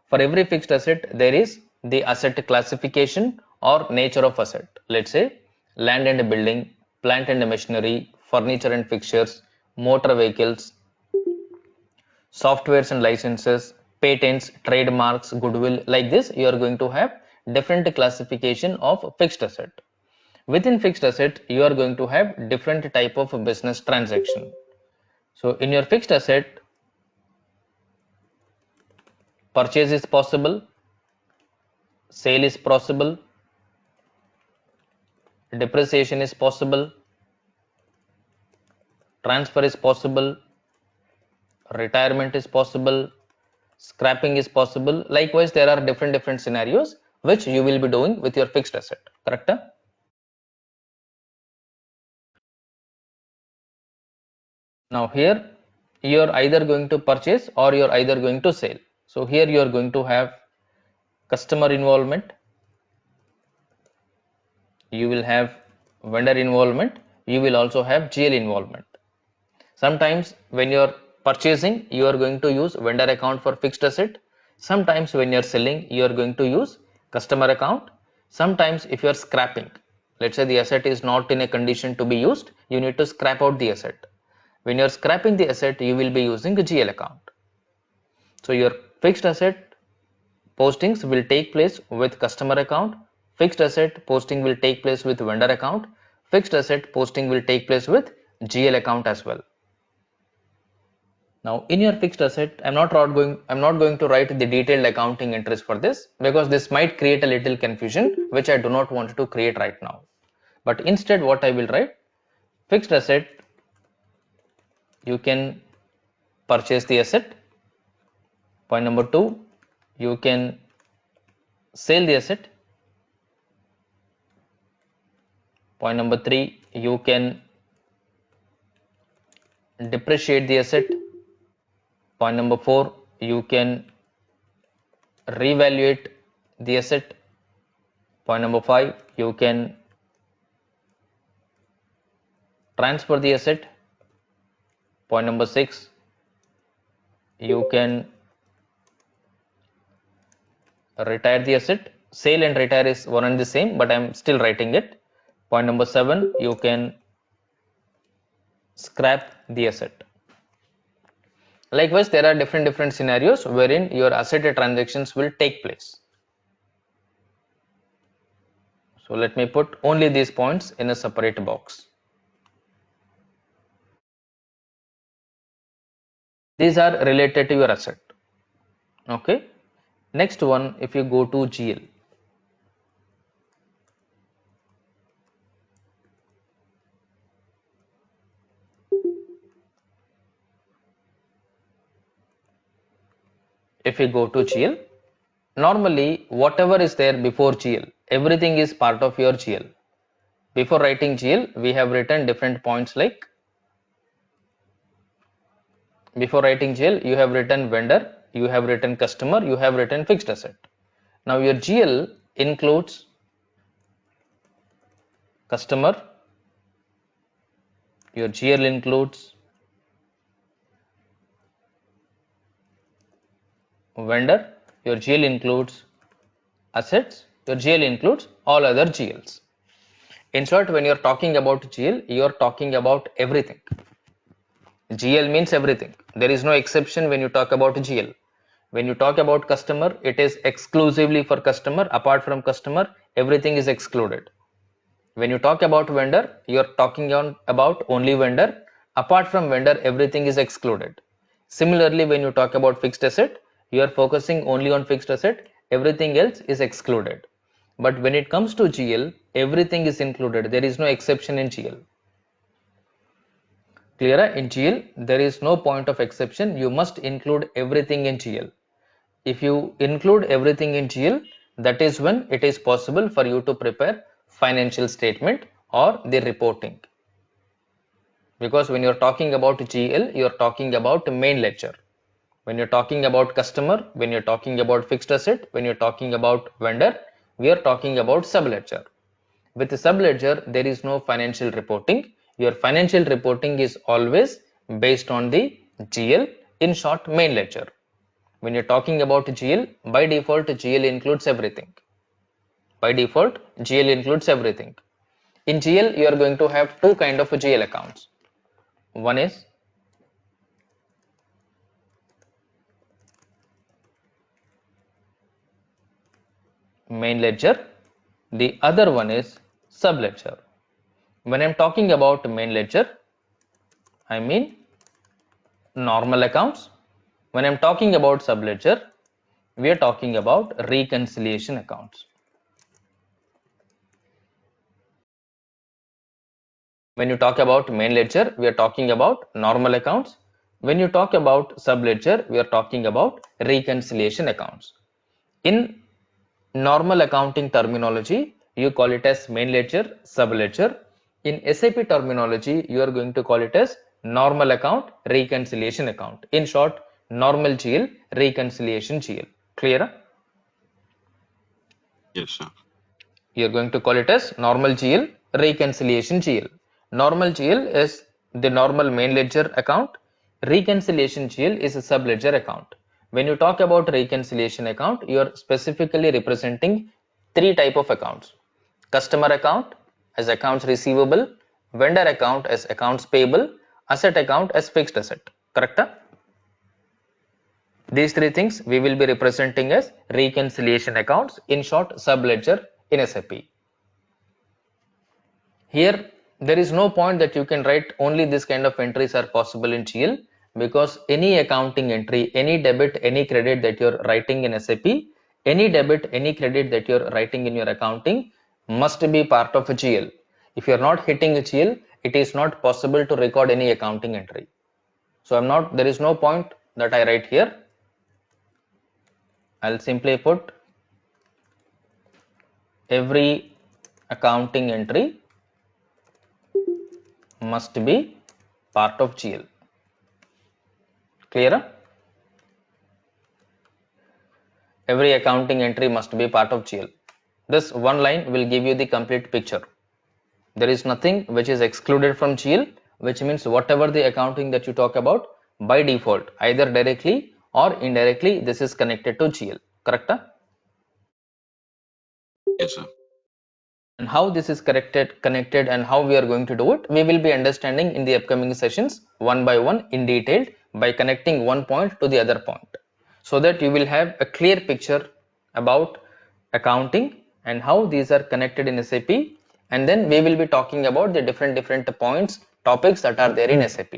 For every fixed asset, there is the asset classification or nature of asset. Let's say land and building, plant and machinery, furniture and fixtures, motor vehicles, softwares and licenses, patents, trademarks, goodwill. Like this, you are going to have different classification of fixed asset. Within fixed asset, you are going to have different type of business transaction. So in your fixed asset, purchase is possible, sale is possible, depreciation is possible, transfer is possible, retirement is possible, scrapping is possible. Likewise, there are different scenarios which you will be doing with your fixed asset, correct? Now here you are either going to purchase or you are either going to sell. So here you are going to have customer involvement, you will have vendor involvement, you will also have GL involvement. Sometimes when you are purchasing, you are going to use vendor account for fixed asset. Sometimes when you are selling, you are going to use customer account. Sometimes if you are scrapping, let's say the asset is not in a condition to be used, you need to scrap out the asset. When you are scrapping the asset, you will be using a GL account. So your fixed asset postings will take place with customer account, fixed asset posting will take place with vendor account, fixed asset posting will take place with GL account as well. Now in your fixed asset, I'm not going to write the detailed accounting entries for this because this might create a little confusion which I do not want to create right now. But instead what I will write, fixed asset, you can purchase the asset. Point number two, you can sell the asset. Point number three, you can depreciate the asset. Point number four, you can reevaluate the asset. Point number 5, you can transfer the asset. Point number 6, you can retire the asset. Sale and retire is one and the same, but I'm still writing it. Point number 7, you can scrap the asset. Likewise, there are different scenarios wherein your asset transactions will take place. So let me put only these points in a separate box. These are related to your asset. Okay. Next one, if you go to GL. If you go to GL, normally whatever is there before GL, everything is part of your GL. Before writing GL, we have written different points like, before writing GL, you have written vendor, you have written customer, you have written fixed asset. Now your GL includes customer, your GL includes vendor, your GL includes assets, your GL includes all other GLs. In short, when you're talking about GL, you're talking about everything. GL means everything. There is no exception when you talk about GL. When you talk about customer, it is exclusively for customer. Apart from customer, everything is excluded. When you talk about vendor, you're talking about only vendor. Apart from vendor, everything is excluded. Similarly, when you talk about fixed asset, you are focusing only on fixed asset. Everything else is excluded. But when it comes to GL, everything is included. There is no exception in GL. Clear? In GL, there is no point of exception. You must include everything in GL. If you include everything in GL, that is when it is possible for you to prepare financial statement or the reporting. Because when you're talking about GL, you're talking about main ledger. When you're talking about customer, when you're talking about fixed asset, when you're talking about vendor, we are talking about subledger. With the subledger, there is no financial reporting. Your financial reporting is always based on the GL, in short, main ledger. When you're talking about GL, by default, GL includes everything. By default, GL includes everything. In GL, you are going to have two kind of GL accounts. One is main ledger. The other one is subledger. When I'm talking about main ledger, I mean normal accounts. When I'm talking about subledger, we are talking about reconciliation accounts. When you talk about main ledger, we are talking about normal accounts. When you talk about subledger, we are talking about reconciliation accounts. In normal accounting terminology, you call it as main ledger, subledger. In SAP terminology, you are going to call it as normal account, reconciliation account. In short, normal GL, reconciliation GL. Clear? Yes, sir. You're going to call it as normal GL, reconciliation GL. Normal GL is the normal main ledger account. Reconciliation GL is a subledger account. When you talk about reconciliation account, you are specifically representing three type of accounts. Customer account as accounts receivable, vendor account as accounts payable, asset account as fixed asset. Correct? These three things we will be representing as reconciliation accounts, in short, subledger in SAP. Here, there is no point that you can write only this kind of entries are possible in GL, because any accounting entry, any debit, any credit that you're writing in SAP, any debit, any credit that you're writing in your accounting must be part of a GL. If you're not hitting a GL, it is not possible to record any accounting entry. So there is no point that I write here. I'll simply put every accounting entry must be part of GL. Clear? every accounting entry must be part of GL. This one line will give you the complete picture. There is nothing which is excluded from GL, which means whatever the accounting that you talk about, by default, either directly or indirectly, this is connected to GL. Correct? Yes, sir. And how this is connected and how we are going to do it, we will be understanding in the upcoming sessions one by one in detail by connecting one point to the other point, so that you will have a clear picture about accounting and how these are connected in SAP. And then we will be talking about the different points, topics that are there in SAP.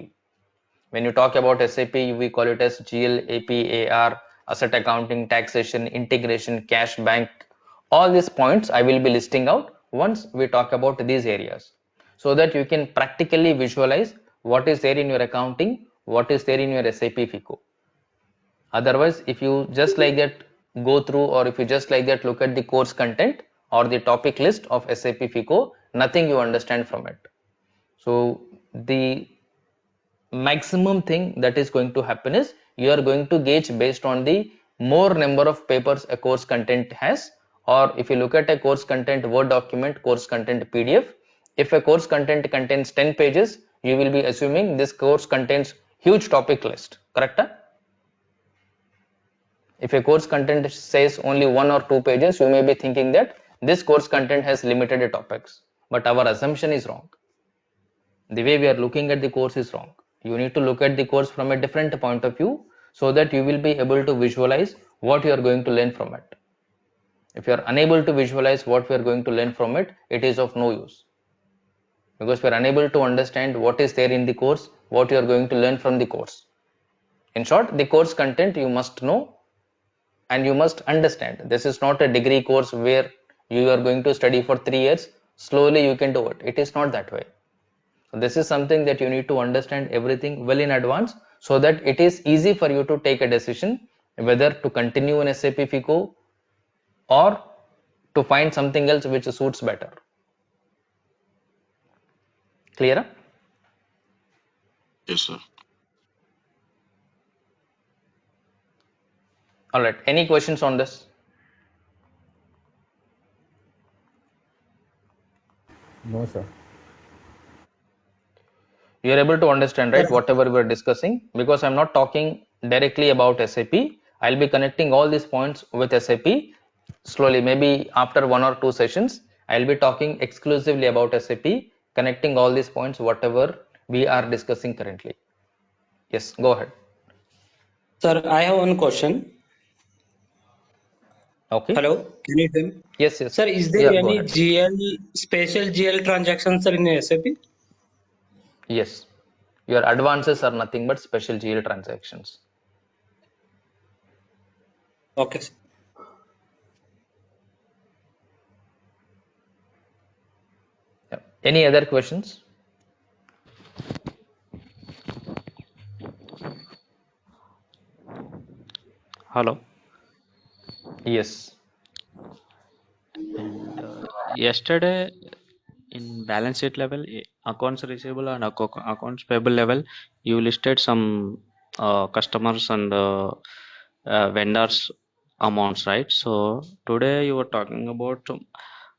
When you talk about SAP, we call it as GL, AP, AR, asset accounting, taxation, integration, cash, bank. All these points I will be listing out once we talk about these areas, so that you can practically visualize what is there in your accounting, what is there in your SAP FICO. Otherwise, if you just like that go through, or if you just like that look at the course content or the topic list of SAP FICO, nothing you understand from it. So the maximum thing that is going to happen is you are going to gauge based on the more number of papers a course content has. Or if you look at a course content Word document, course content PDF, if a course content contains 10 pages, you will be assuming this course contains huge topic list. Correct? If a course content says only 1 or 2 pages, you may be thinking that this course content has limited topics, but our assumption is wrong. The way we are looking at the course is wrong. You need to look at the course from a different point of view, so that you will be able to visualize what you are going to learn from it. If you are unable to visualize what we are going to learn from it, it is of no use, because we are unable to understand what is there in the course, what you are going to learn from the course. In short, the course content you must know and you must understand. This is not a degree course where you are going to study for 3 years, slowly you can do it. It is not that way. This is something that you need to understand everything well in advance, so that it is easy for you to take a decision whether to continue in SAP FICO or to find something else which suits better. Clear? Yes, sir. Alright, any questions on this? No, sir. You are able to understand, right, whatever we are discussing? Because I'm not talking directly about SAP. I'll be connecting all these points with SAP slowly. Maybe after 1 or 2 sessions, I'll be talking exclusively about SAP, connecting all these points, whatever we are discussing currently. Yes, go ahead. Sir, I have one question. Okay. Hello, can you hear me? Yes, yes. Sir, is there Yeah, go any ahead. GL, special GL transactions, sir, in SAP? Yes. Your advances are nothing but special GL transactions. Okay, sir. Yeah. Any other questions? Hello. Yes. And yesterday in balance sheet level, accounts receivable and accounts payable level, you listed some customers and vendors amounts, right? So today you were talking about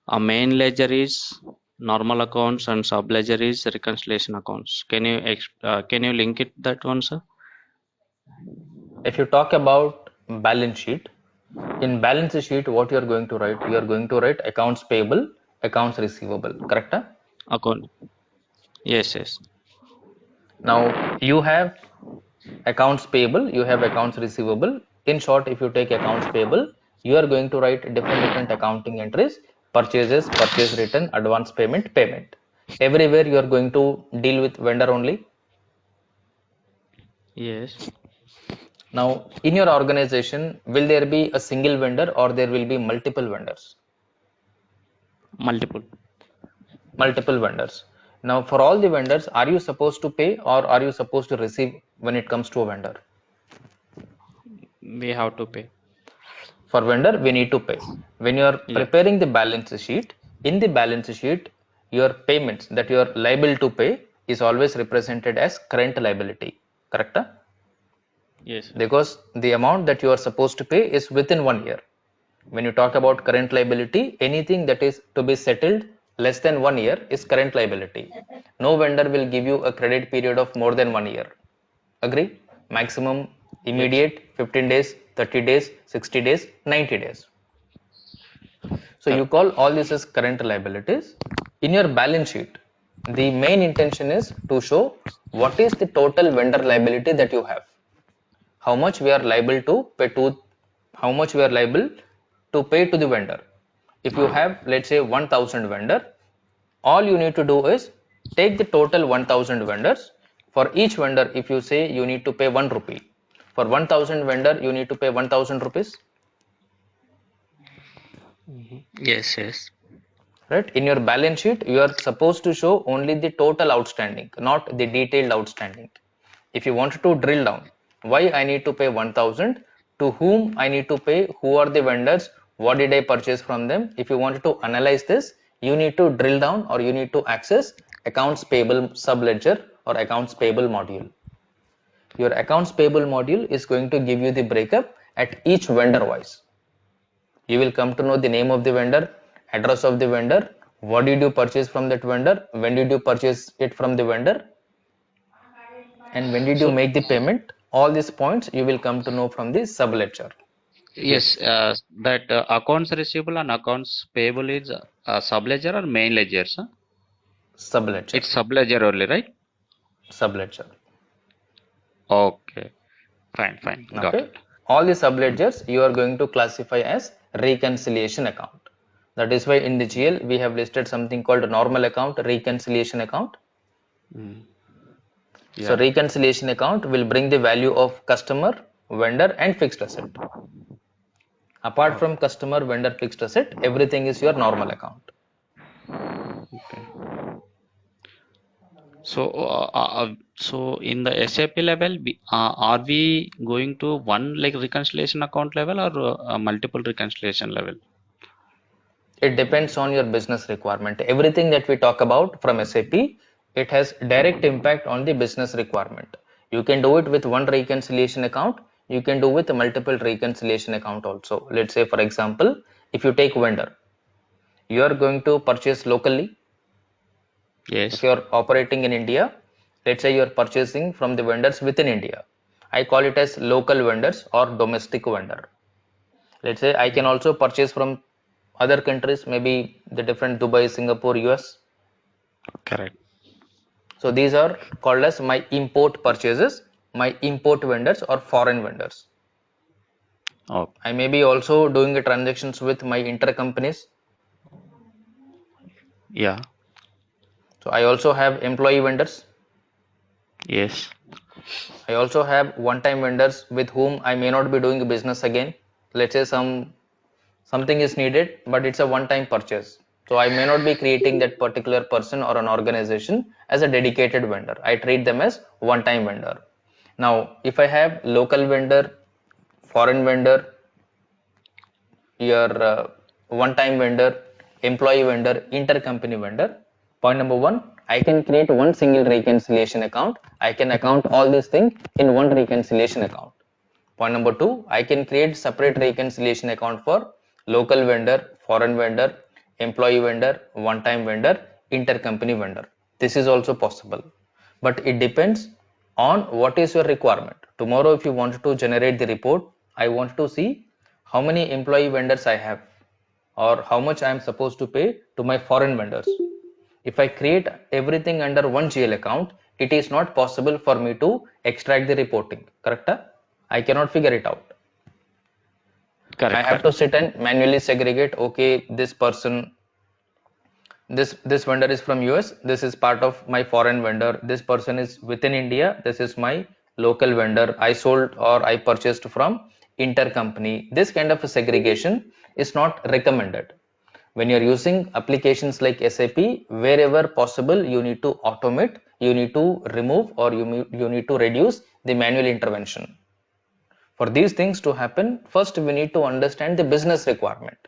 a main ledger is normal accounts and sub ledger is reconciliation accounts. Can you link it that one, sir? If you talk about balance sheet, in balance sheet, what you are going to write? You are going to write accounts payable, accounts receivable, correct? Account. Yes, yes. Now you have accounts payable, you have accounts receivable. In short, if you take accounts payable, you are going to write different accounting entries: purchases, purchase return, advance payment, payment. Everywhere you are going to deal with vendor only. Yes. Now, in your organization, will there be a single vendor or there will be multiple vendors? Multiple. Multiple vendors. Now, for all the vendors, are you supposed to pay or are you supposed to receive when it comes to a vendor? We have to pay. For vendor, we need to pay. When you are Yeah. preparing the balance sheet, in the balance sheet, your payments that you are liable to pay is always represented as current liability. Correct? Yes, sir. because the amount that you are supposed to pay is within 1 year. When you talk about current liability, anything that is to be settled less than 1 year is current liability. No vendor will give you a credit period of more than 1 year. Agree? Maximum Yes. immediate 15 days, 30 days, 60 days, 90 days. So you Correct. call all this as current liabilities. In your balance sheet, the main intention is to show what is the total vendor liability that you have. How much we are liable to pay to, how much we are liable to pay to the vendor. If you have, let's say, 1000 vendor, all you need to do is take the total 1000 vendors. For each vendor, if you say you need to pay 1 rupee, for 1000 vendor you need to pay 1000 rupees, Yes, yes. right? In your balance sheet you are supposed to show only the total outstanding, not the detailed outstanding. If you want to drill down, why I need to pay 1000, to whom I need to pay, who are the vendors, what did I purchase from them, if you want to analyze this, you need to drill down or you need to access accounts payable subledger or accounts payable module. Your accounts payable module is going to give you the breakup at each vendor wise. You will come to know the name of the vendor, address of the vendor, what did you purchase from that vendor, when did you purchase it from the vendor, and when did you So make the payment. All these points you will come to know from the subledger. yes, Yes, that accounts receivable and accounts payable is subledger or main ledger, sir? subledger, It's subledger only, right? subledger. Okay, fine, fine, got Okay, it. all the subledgers you are going to classify as reconciliation account. That is why in the GL we have listed something called normal account, reconciliation account. Mm. So Yeah. reconciliation account will bring the value of customer, vendor and fixed asset. Apart Oh, from customer, vendor, fixed asset, everything is your normal account. okay. So in the SAP level, are we going to one like reconciliation account level or multiple reconciliation level? It depends on your business requirement. Everything that we talk about from SAP, it has direct impact on the business requirement. You can do it with one reconciliation account. You can do with multiple reconciliation account also. Let's say, for example, if you take vendor, you are going to purchase locally. If Yes, you are operating in India, let's say you are purchasing from the vendors within India. I call it as local vendors or domestic vendor. Let's say I can also purchase from other countries, maybe the different Dubai, Singapore, US. correct. So these are called as my import purchases, my import vendors or foreign vendors. Oh, I may be also doing the transactions with my intercompanies. yeah, So I also have employee vendors. yes, I also have one-time vendors with whom I may not be doing business again. Let's say something is needed, but it's a one-time purchase. So I may not be creating that particular person or an organization as a dedicated vendor. I treat them as one-time vendor. Now, if I have local vendor, foreign vendor, your one-time vendor, employee vendor, intercompany vendor. Point number one, I can create one single reconciliation account. I can account all these things in one reconciliation account. Point number two, I can create separate reconciliation account for local vendor, foreign vendor, employee vendor, one-time vendor, intercompany vendor. This is also possible, but it depends on what is your requirement. Tomorrow, if you want to generate the report, I want to see how many employee vendors I have or how much I am supposed to pay to my foreign vendors. If I create everything under one GL account, it is not possible for me to extract the reporting. Correct? I cannot figure it out. I correct, have to correct. sit and manually segregate. Okay, this person, this vendor is from US. This is part of my foreign vendor. This person is within India. This is my local vendor. I sold or I purchased from intercompany. This kind of a segregation is not recommended. When you're using applications like SAP, wherever possible, you need to automate, you need to remove, or you need to reduce the manual intervention. For these things to happen, first we need to understand the business requirement.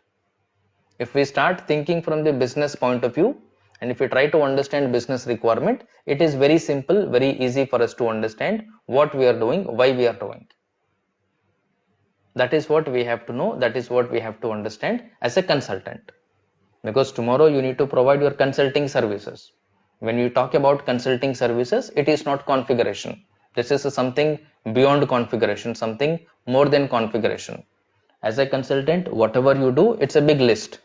If we start thinking from the business point of view, and if we try to understand business requirement, it is very simple, very easy for us to understand what we are doing, why we are doing. That is what we have to know. That is what we have to understand as a consultant. Because tomorrow you need to provide your consulting services. When you talk about consulting services, it is not configuration. This is something beyond configuration, something more than configuration. As a consultant, whatever you do, it's a big list.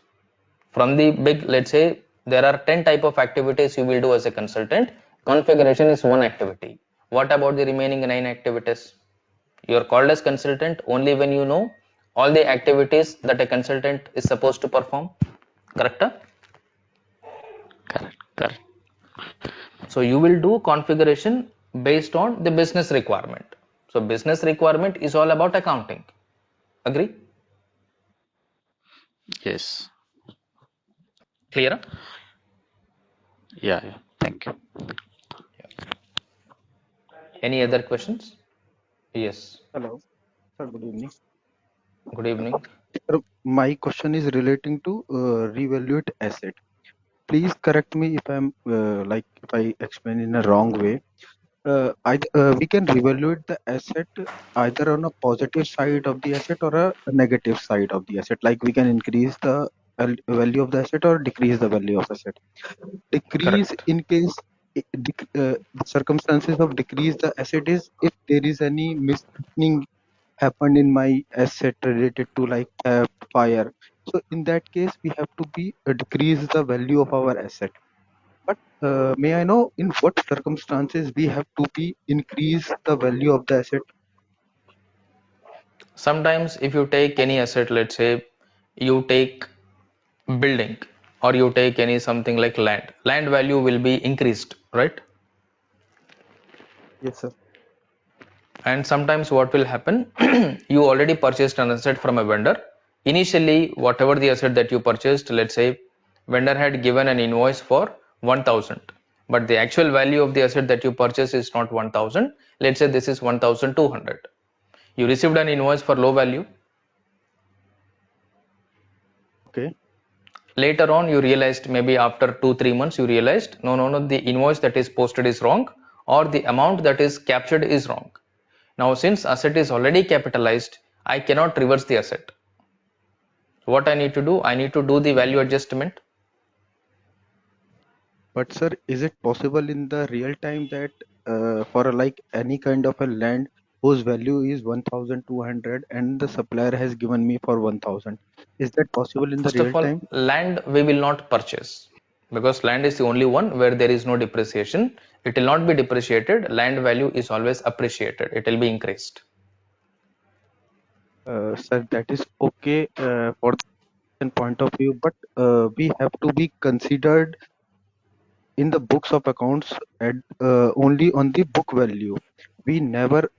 From the big, let's say there are 10 type of activities you will do as a consultant. Configuration is one activity. What about the remaining 9 activities? You are called as consultant only when you know all the activities that a consultant is supposed to perform. Correct? Correct. Correct. So you will do configuration based on the business requirement. So business requirement is all about accounting. Agree? Yes. Clear? Yeah. Yeah. Thank you. Any other questions? Yes. Hello, sir. Good evening. Good evening. Sir, my question is relating to revaluate asset. Please correct me if I'm like if I explain in a wrong way. We can revaluate the asset either on a positive side of the asset or a negative side of the asset. Like we can increase the value of the asset or decrease the value of asset. Decrease Correct. in case the circumstances of decrease the asset is if there is any mishappening happened in my asset related to like theft, fire. So in that case, we have to be decrease the value of our asset. But may I know in what circumstances we have to be increase the value of the asset? Sometimes if you take any asset, let's say you take building or you take any something like land value will be increased, right? Yes, sir. And sometimes what will happen, you already purchased an asset from a vendor. Initially whatever the asset that you purchased, let's say vendor had given an invoice for 1000, but the actual value of the asset that you purchased is not 1000. Let's say this is 1200. You received an invoice for low value. Okay. Later on you realized, maybe after 2-3 months you realized, no, the invoice that is posted is wrong, or the amount that is captured is wrong. Now since asset is already capitalized, I cannot reverse the asset. What I need to do, I need to do the value adjustment. But sir, is it possible in the real time that for like any kind of a land whose value is 1200 and the supplier has given me for 1000, is that possible in the First real of all, time? land we will not purchase, because land is the only one where there is no depreciation. It will not be depreciated. Land value is always appreciated. It will be increased. Sir, that is okay for the point of view, but we have to be considered in the books of accounts at only on the book value. We never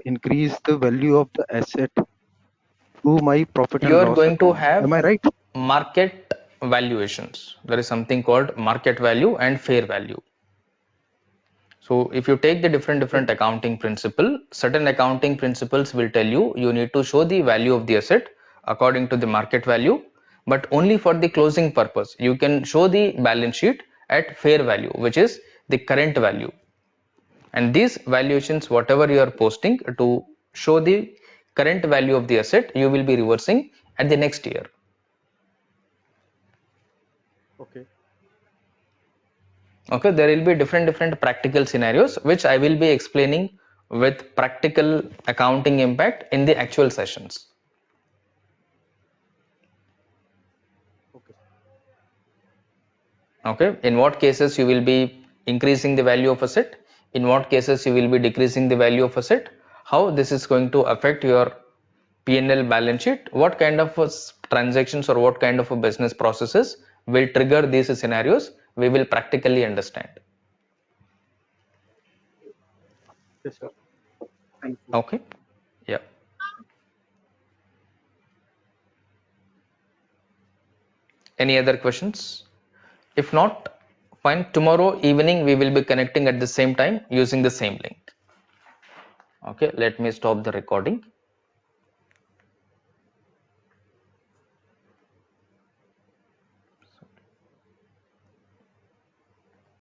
increase the value of the asset to my profit You and are loss going to account. Am have I right? market valuations. There is something called market value and fair value. So if you take the different accounting principle, certain accounting principles will tell you you need to show the value of the asset according to the market value, but only for the closing purpose. You can show the balance sheet at fair value, which is the current value. And these valuations, whatever you are posting to show the current value of the asset, you will be reversing at the next year. Okay. Okay, there will be different practical scenarios which I will be explaining with practical accounting impact in the actual sessions. Okay. Okay, in what cases you will be increasing the value of asset, in what cases you will be decreasing the value of asset, how this is going to affect your P&L balance sheet, what kind of transactions or what kind of a business processes will trigger these scenarios, we will practically understand. Yes, sir. Thank you. Okay, yeah. Any other questions? If not, fine. Tomorrow evening we will be connecting at the same time using the same link. Okay, let me stop the recording.